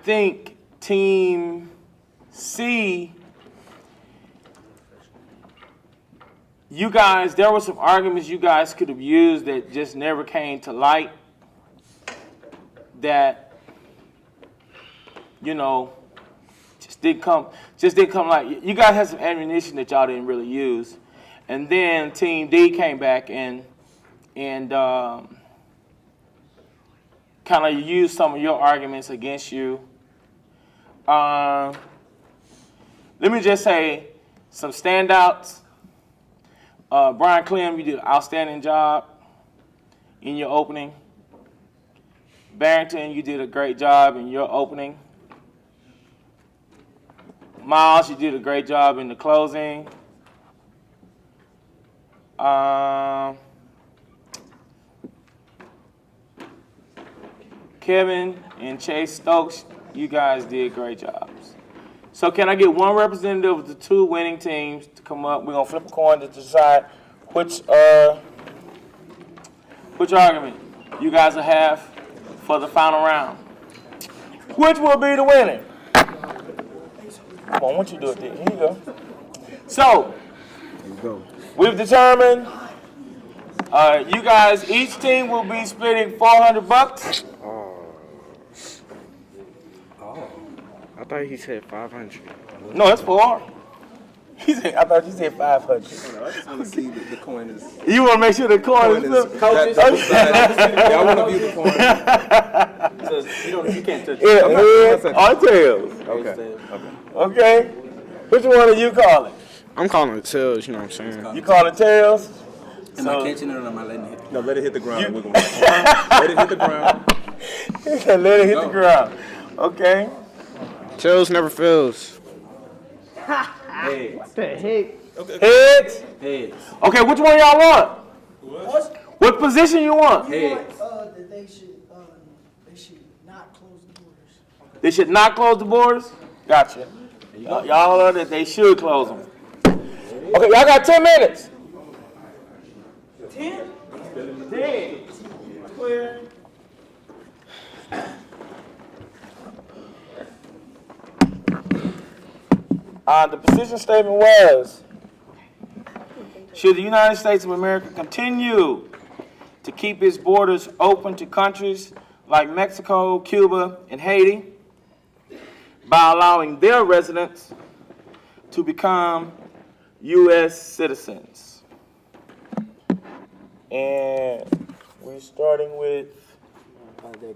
think Team C, you guys, there were some arguments you guys could have used that just never came to light. That, you know, just didn't come like, you guys had some ammunition that y'all didn't really use. And then Team D came back and kind of used some of your arguments against you. Let me just say some standouts. Brian Clem, you did an outstanding job in your opening. Barrington, you did a great job in your opening. Miles, you did a great job in the closing. Kevin and Chase Stokes, you guys did great jobs. So can I get one representative of the two winning teams to come up? We're gonna flip a coin to decide which argument you guys will have for the final round. Which will be the winner? Come on, once you do it there. Here you go. So, we've determined you guys, each team will be splitting $400. I thought he said 500. No, it's 4. I thought you said 500. I just want to see the coin is. You want to make sure the coin is coaches. I want to view the coin. So you can't touch it. Yeah, heads or tails. Okay. Okay. Which one are you calling? I'm calling it tails, you know what I'm saying? You calling tails? Am I catching it or am I letting it hit? No, let it hit the ground. Let it hit the ground. Let it hit the ground. Okay. Tails never fails. Heads. What the heck? Heads? Heads. Okay, which one y'all want? What position you want? Heads. That they should not close the borders. They should not close the borders? Gotcha. Y'all are that they should close them. Okay, y'all got 10 minutes. 10? 10. Clear. The position statement was, should the United States of America continue to keep its borders open to countries like Mexico, Cuba, and Haiti by allowing their residents to become U.S. citizens? And we're starting with, how you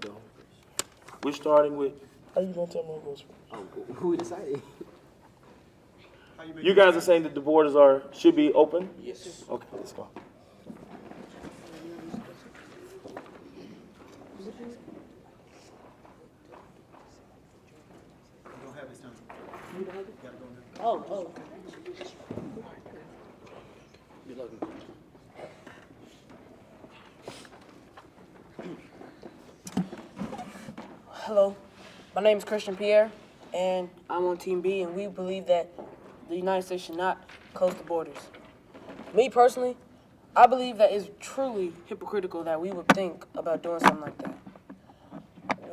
gonna tell me who goes first? Who decided? You guys are saying that the borders should be open? Yes. Okay, let's go. Hello, my name is Christian Pierre, and I'm on Team B, and we believe that the United States should not close the borders. Me personally, I believe that it's truly hypocritical that we would think about doing something like that.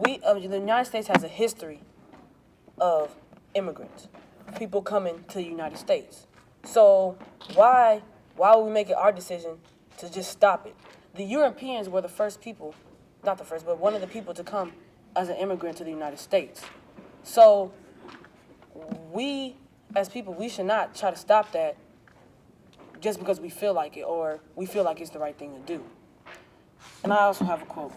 The United States has a history of immigrants, people coming to the United States. So why would we make it our decision to just stop it? The Europeans were the first people, not the first, but one of the people to come as an immigrant to the United States. So we, as people, we should not try to stop that just because we feel like it or we feel like it's the right thing to do. And I also have a quote.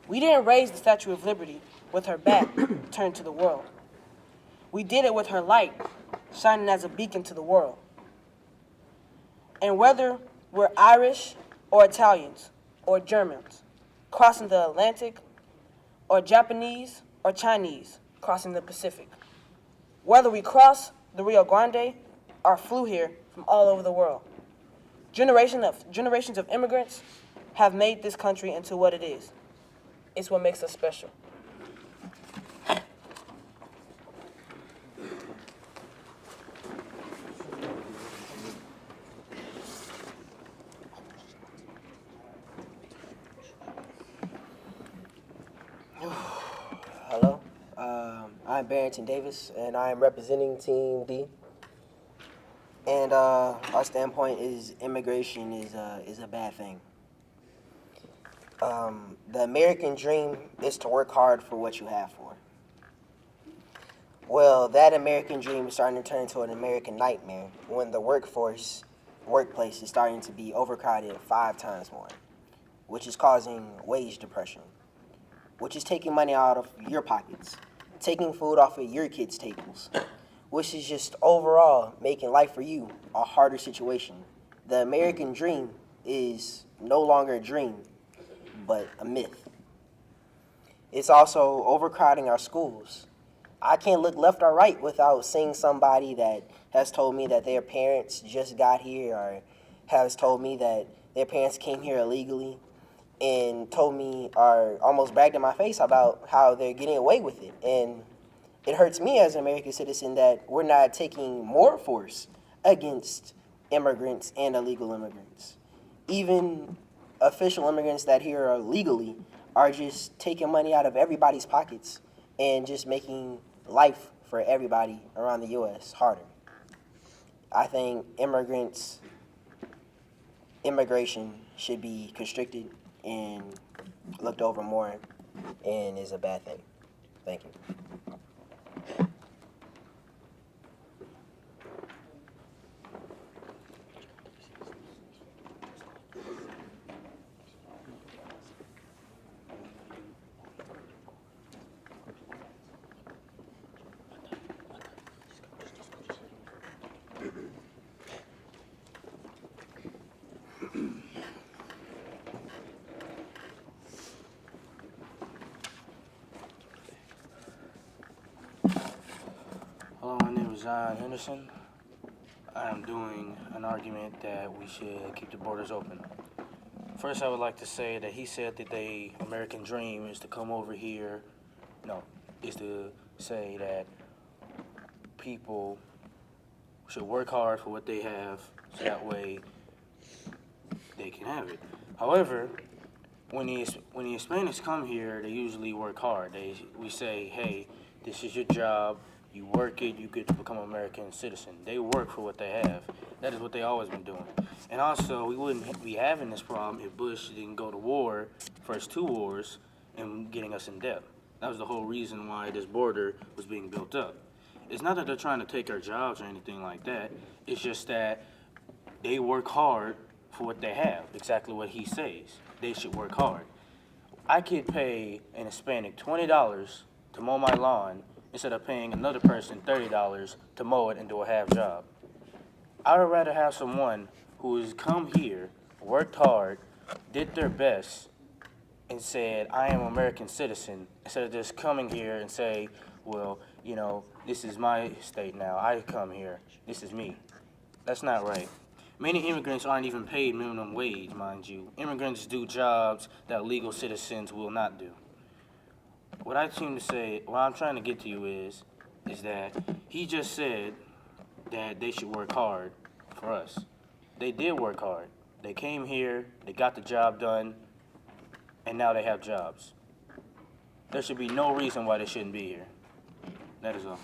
We didn't raise the Statue of Liberty with her back turned to the world. We did it with her light shining as a beacon to the world. And whether we're Irish or Italians or Germans crossing the Atlantic, or Japanese or Chinese crossing the Pacific, whether we cross the Rio Grande or flew here from all over the world, generations of immigrants have made this country into what it is. It's what makes us special. Hello, I'm Barrington Davis, and I am representing Team D. And our standpoint is immigration is a bad thing. The American dream is to work hard for what you have for. Well, that American dream is starting to turn into an American nightmare when the workplace is starting to be overcrowded 5 times more, which is causing wage depression, which is taking money out of your pockets, taking food off of your kids' tables, which is just overall making life for you a harder situation. The American dream is no longer a dream, but a myth. It's also overcrowding our schools. I can't look left or right without seeing somebody that has told me that their parents just got here or has told me that their parents came here illegally and told me or almost bragged in my face about how they're getting away with it. And it hurts me as an American citizen that we're not taking more force against immigrants and illegal immigrants. Even official immigrants that here are legally are just taking money out of everybody's pockets and just making life for everybody around the U.S. harder. I think immigration should be constricted and looked over more and is a bad thing. Thank you. John Henderson. I am doing an argument that we should keep the borders open. First, I would like to say that he said that the American dream is to come over here. No, is to say that people should work hard for what they have, so that way they can have it. However, when the Hispanics come here, they usually work hard. We say, hey, this is your job. You work it, you get to become an American citizen. They work for what they have. That is what they always been doing. And also, we wouldn't be having this problem if Bush didn't go to war, first 2 wars, and getting us in debt. That was the whole reason why this border was being built up. It's not that they're trying to take our jobs or anything like that. It's just that they work hard for what they have, exactly what he says. They should work hard. I could pay an Hispanic $20 to mow my lawn instead of paying another person $30 to mow it and do a half job. I would rather have someone who has come here, worked hard, did their best, and said, I am an American citizen, instead of just coming here and say, well, you know, this is my state now. I come here. This is me. That's not right. Many immigrants aren't even paid minimum wage, mind you. Immigrants do jobs that legal citizens will not do. What I'm trying to get to you is that he just said that they should work hard for us. They did work hard. They came here, they got the job done, and now they have jobs. There should be no reason why they shouldn't be here. That is all.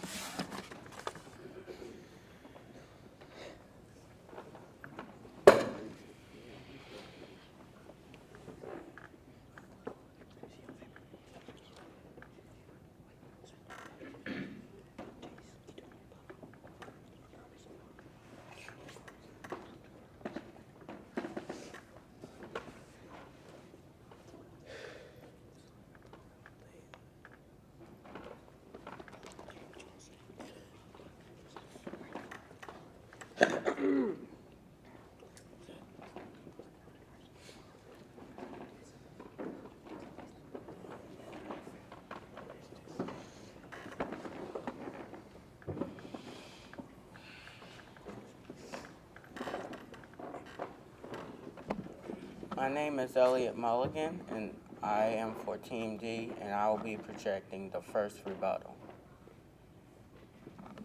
My name is Elliot Mulligan, and I am for Team D, and I will be projecting the first rebuttal.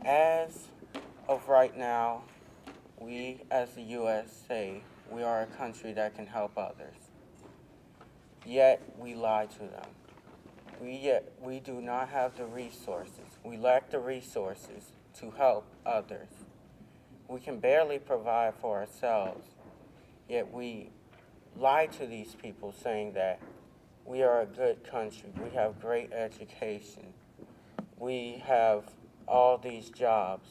As of right now, we as the U.S. say we are a country that can help others. Yet we lie to them. We do not have the resources. We lack the resources to help others. We can barely provide for ourselves, yet we lie to these people saying that we are a good country, we have great education, we have all these jobs,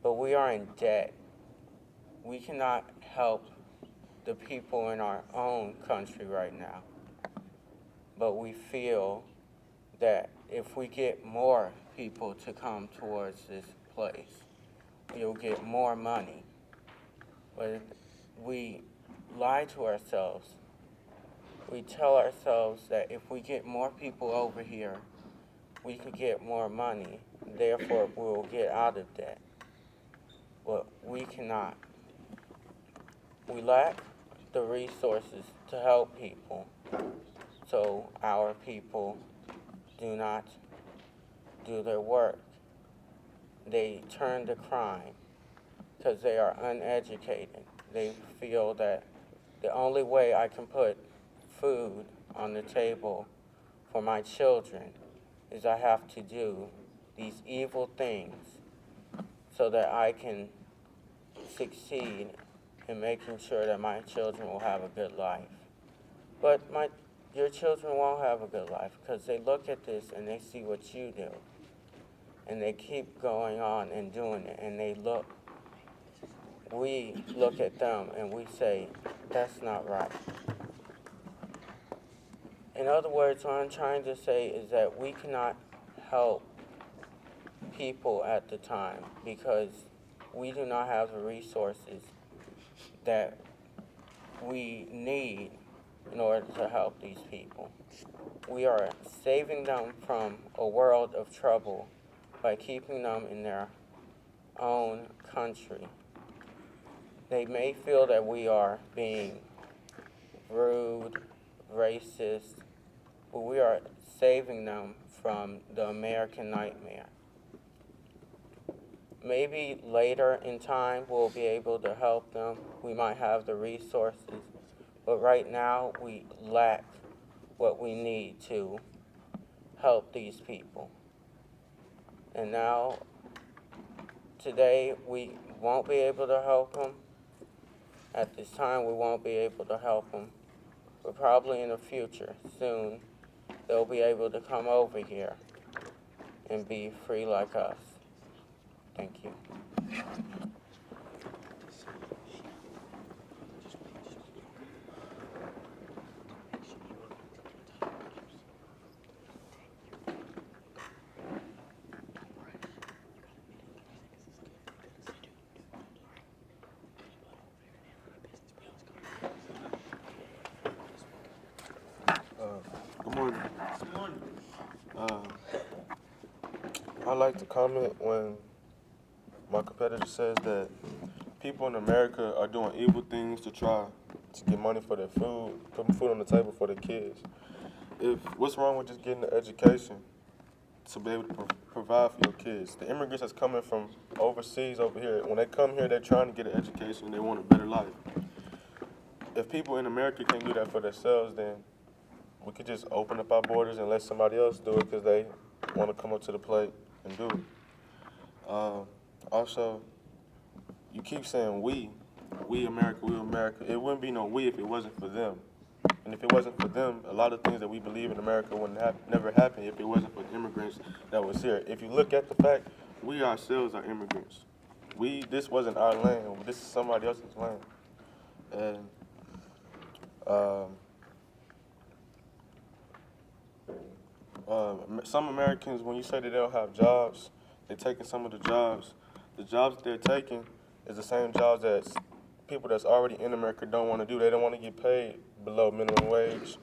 but we are in debt. We cannot help the people in our own country right now, but we feel that if we get more people to come towards this place, we'll get more money. But we lie to ourselves. We tell ourselves that if we get more people over here, we can get more money. Therefore, we'll get out of debt. But we cannot. We lack the resources to help people, so our people do not do their work. They turn to crime because they are uneducated. They feel that the only way I can put food on the table for my children is I have to do these evil things so that I can succeed in making sure that my children will have a good life. But your children won't have a good life because they look at this and they see what you do. And they keep going on and doing it, and we look at them and we say, that's not right. In other words, what I'm trying to say is that we cannot help people at the time because we do not have the resources that we need in order to help these people. We are saving them from a world of trouble by keeping them in their own country. They may feel that we are being rude, racist, but we are saving them from the American nightmare. Maybe later in time we'll be able to help them. We might have the resources, but right now we lack what we need to help these people. And now, today, we won't be able to help them. At this time, we won't be able to help them. But probably in the future, soon, they'll be able to come over here and be free like us. Thank you. Good morning. I like to comment when my competitor says that people in America are doing evil things to try to get money for their food, putting food on the table for their kids. What's wrong with just getting an education to be able to provide for your kids? The immigrants that's coming from overseas over here, when they come here, they're trying to get an education, they want a better life. If people in America can't do that for themselves, then we could just open up our borders and let somebody else do it because they want to come up to the plate and do it. Also, you keep saying we America. It wouldn't be no we if it wasn't for them. And if it wasn't for them, a lot of things that we believe in America would never happen if it wasn't for the immigrants that was here. If you look at the fact, we ourselves are immigrants. This wasn't our land. This is somebody else's land. And some Americans, when you say that they don't have jobs, they're taking some of the jobs. The jobs that they're taking is the same jobs that people that's already in America don't want to do. They don't want to get paid below minimum wage.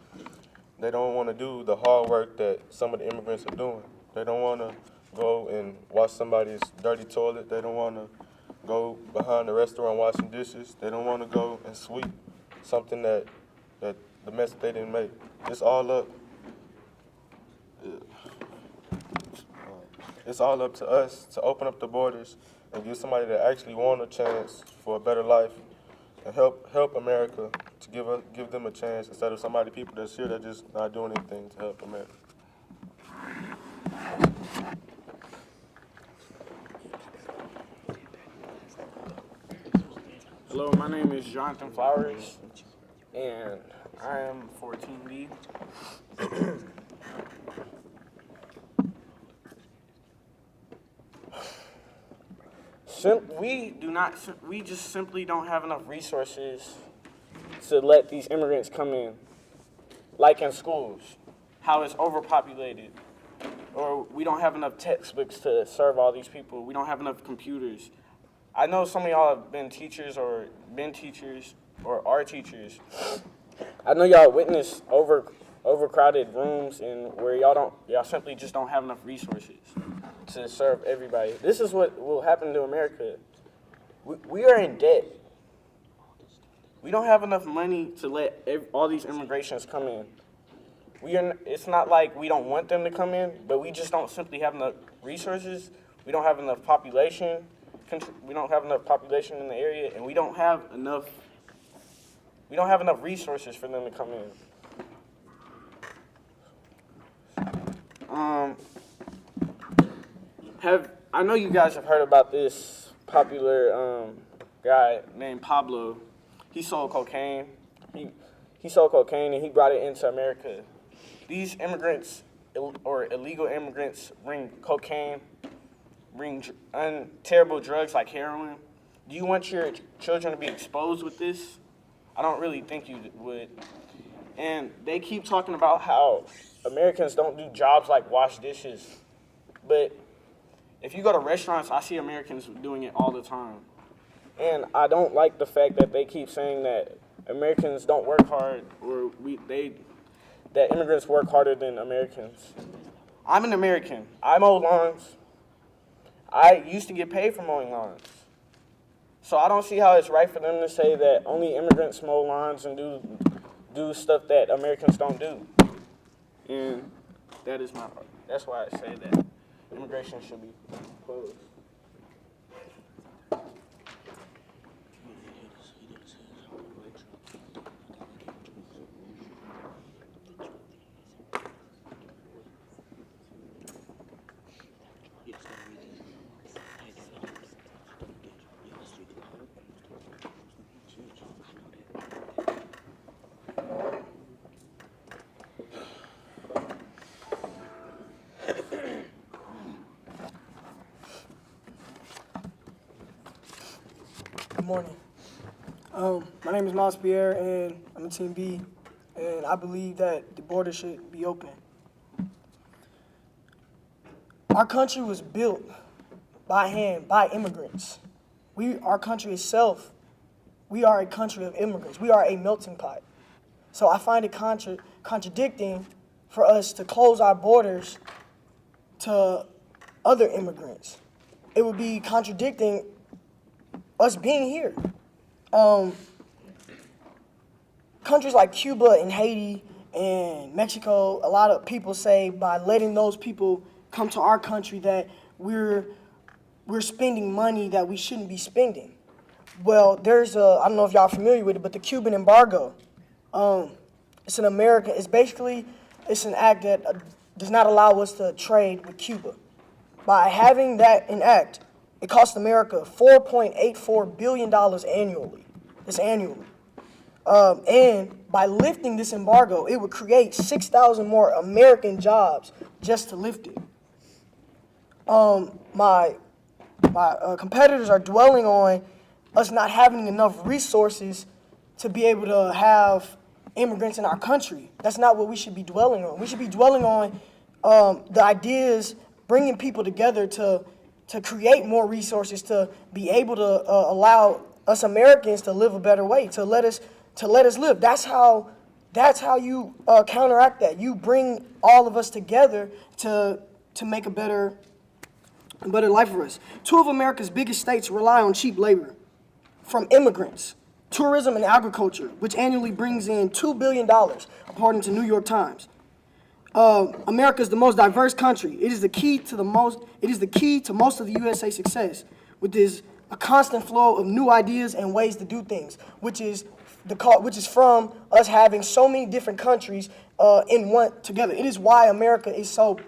They don't want to do the hard work that some of the immigrants are doing. They don't want to go and wash somebody's dirty toilet. They don't want to go behind the restaurant washing dishes. They don't want to go and sweep something that the mess that they didn't make. It's all up. It's all up to us to open up the borders and give somebody that actually want a chance for a better life and help America to give them a chance instead of people that's here that just not doing anything to help America. Hello, my name is Jonathan Flowers, and I am 14B. We just simply don't have enough resources to let these immigrants come in, like in schools, how it's overpopulated, or we don't have enough textbooks to serve all these people. We don't have enough computers. I know some of y'all have been teachers or are teachers. I know y'all witnessed overcrowded rooms and where y'all simply just don't have enough resources to serve everybody. This is what will happen to America. We are in debt. We don't have enough money to let all these immigrations come in. It's not like we don't want them to come in, but we just don't simply have enough resources. We don't have enough population. We don't have enough population in the area, and we don't have enough resources for them to come in. I know you guys have heard about this popular guy named Pablo. He sold cocaine. He sold cocaine and he brought it into America. These immigrants or illegal immigrants bring cocaine, bring terrible drugs like heroin. Do you want your children to be exposed with this? I don't really think you would. And they keep talking about how Americans don't do jobs like wash dishes. But if you go to restaurants, I see Americans doing it all the time. And I don't like the fact that they keep saying that Americans don't work hard or that immigrants work harder than Americans. I'm an American. I mow lawns. I used to get paid for mowing lawns. So I don't see how it's right for them to say that only immigrants mow lawns and do stuff that Americans don't do. And that's why I say that immigration should be closed. Good morning. My name is Miles Pierre, and I'm a Team B, and I believe that the border should be open. Our country was built by hand by immigrants. Our country itself, we are a country of immigrants. We are a melting pot. So I find it contradicting for us to close our borders to other immigrants. It would be contradicting us being here. Countries like Cuba and Haiti and Mexico, a lot of people say by letting those people come to our country that we're spending money that we shouldn't be spending. Well, there's I don't know if y'all are familiar with it, but the Cuban embargo, it's an act that does not allow us to trade with Cuba. By having that enact, it cost America $4.84 billion annually. It's annually. And by lifting this embargo, it would create 6,000 more American jobs just to lift it. My competitors are dwelling on us not having enough resources to be able to have immigrants in our country. That's not what we should be dwelling on. We should be dwelling on the ideas, bringing people together to create more resources, to be able to allow us Americans to live a better way, to let us live. That's how you counteract that. You bring all of us together to make a better life for us. Two of America's biggest states rely on cheap labor from immigrants, tourism and agriculture, which annually brings in $2 billion, according to New York Times. America is the most diverse country. It is the key to most of the USA's success, which is a constant flow of new ideas and ways to do things, which is from us having so many different countries in one together. It is why America is so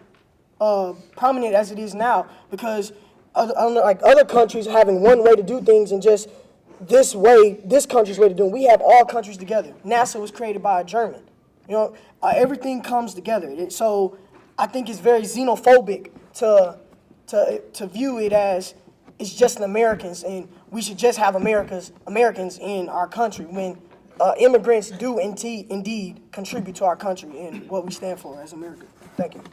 prominent as it is now, because like other countries having one way to do things and just this country's way to do it. We have all countries together. NASA was created by a German. Everything comes together. So I think it's very xenophobic to view it as it's just an Americans and we should just have Americans in our country when immigrants do indeed contribute to our country and what we stand for as America. Thank you.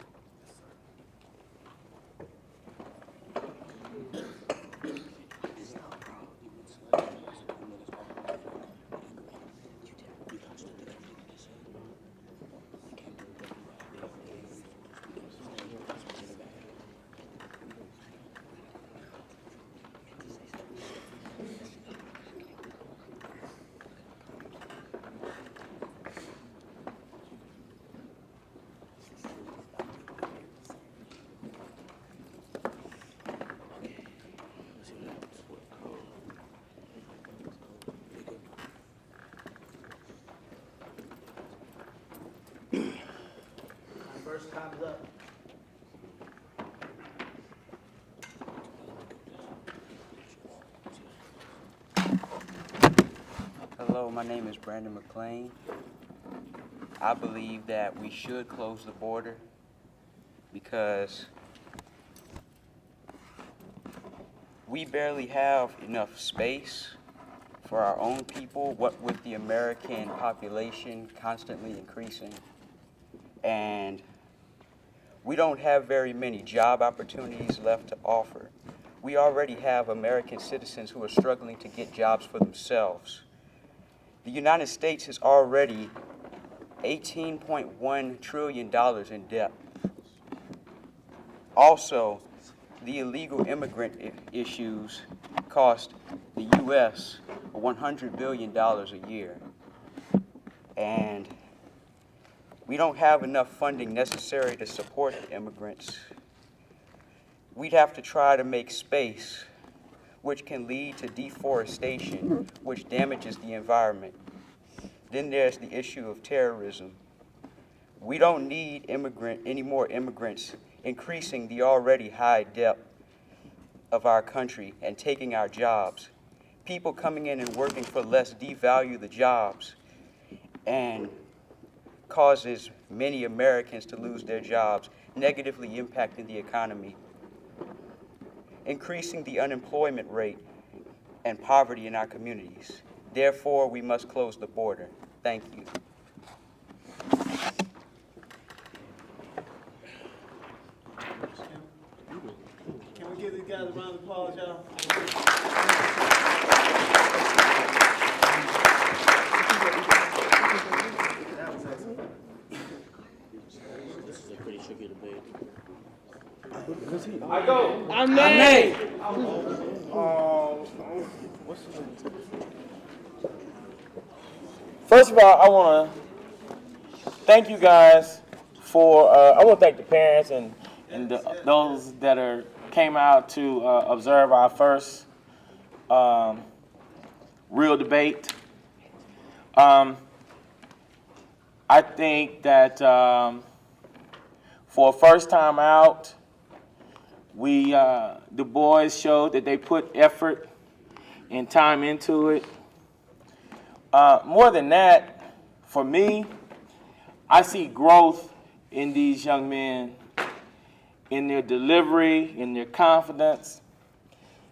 First time's up. Hello, my name is Brandon McLean. I believe that we should close the border because we barely have enough space for our own people, what with the American population constantly increasing. And we don't have very many job opportunities left to offer. We already have American citizens who are struggling to get jobs for themselves. The United States is already $18.1 trillion in debt. Also, the illegal immigrant issues cost the U.S. $100 billion a year. And we don't have enough funding necessary to support the immigrants. We'd have to try to make space, which can lead to deforestation, which damages the environment. Then there's the issue of terrorism. We don't need any more immigrants increasing the already high debt of our country and taking our jobs. People coming in and working for less devalue the jobs and causes many Americans to lose their jobs, negatively impacting the economy, increasing the unemployment rate and poverty in our communities. Therefore, we must close the border. Thank you. Can we give these guys a round of applause, y'all? This is a pretty tricky debate. I go. I'm Nate. First of all, I want to thank you guys for, I want to thank the parents and those that came out to observe our first real debate. I think that for a first time out, the boys showed that they put effort and time into it. More than that, for me, I see growth in these young men, in their delivery, in their confidence,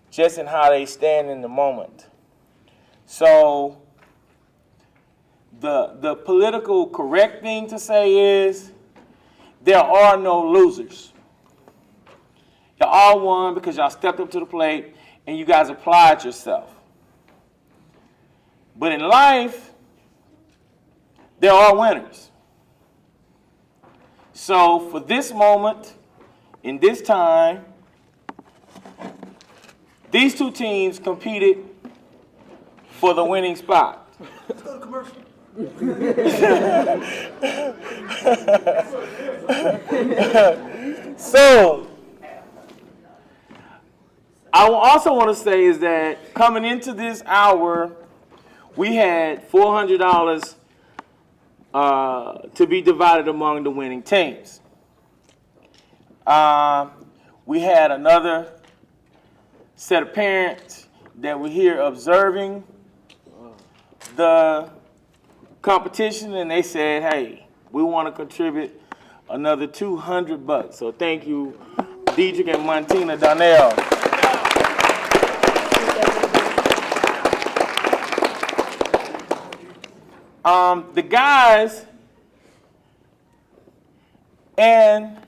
just in how they stand in the moment. So the political correct thing to say is there are no losers. Y'all all won because y'all stepped up to the plate and you guys applied yourself. But in life, there are winners. So for this moment, in this time, these two teams competed for the winning spot. Let's go to commercial. So, I also want to say is that coming into this hour, we had $400 to be divided among the winning teams. We had another set of parents that were here observing the competition, and they said, hey, we want to contribute another $200. So thank you, Deidre and Montina Donnell. The guys and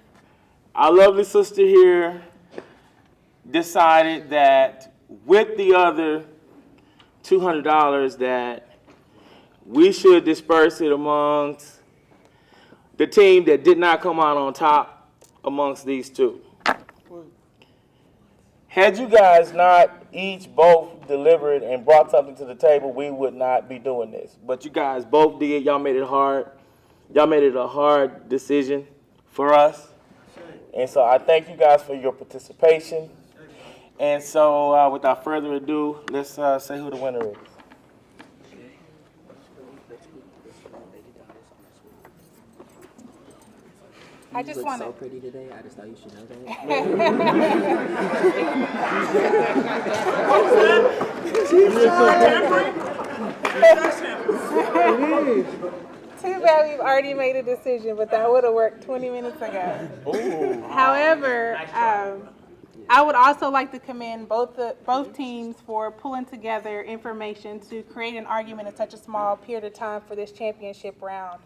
our lovely sister here decided that with the other $200 that we should disperse it amongst the team that did not come out on top amongst these two. Had you guys not each both delivered and brought something to the table, we would not be doing this. But you guys both did. Y'all made it hard. Y'all made it a hard decision for us. And so I thank you guys for your participation. And so without further ado, let's say who the winner is. I just want to. So pretty today. I just thought you should know Too bad we've already made a decision, but that would have worked 20 minutes ago. Ooh. However, I would also like to commend both teams for pulling together information to create an argument in such a small period of time for this championship round.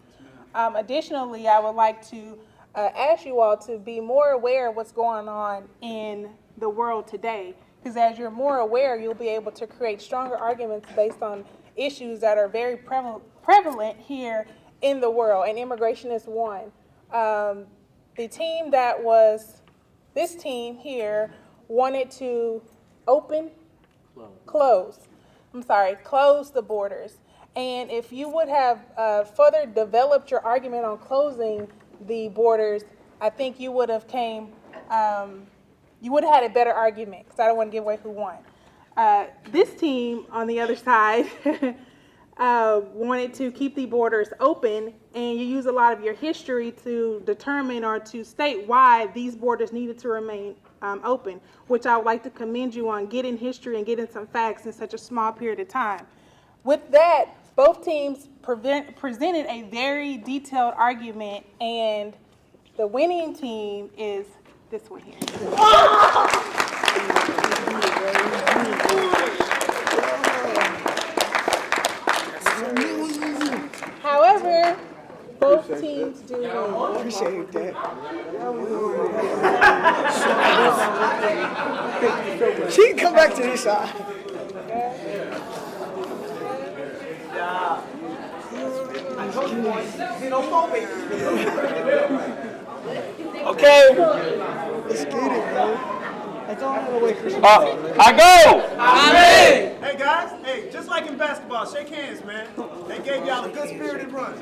Additionally, I would like to ask you all to be more aware of what's going on in the world today. Because as you're more aware, you'll be able to create stronger arguments based on issues that are very prevalent here in the world, and immigration is one. This team here wanted to close the borders. And if you would have further developed your argument on closing the borders, I think you would have had a better argument, because I don't want to give away who won. This team, on the other side, wanted to keep the borders open, and you use a lot of your history to determine or to state why these borders needed to remain open, which I would like to commend you on getting history and getting some facts in such a small period of time. With that, both teams presented a very detailed argument, and the winning team is this one here. However, both teams do win. Appreciate that. She can come back to this side. Okay. Let's get it, bro. That's all I'm gonna wait for. I go. Amen. Hey guys, hey, just like in basketball, shake hands, man. They gave y'all a good spirited run.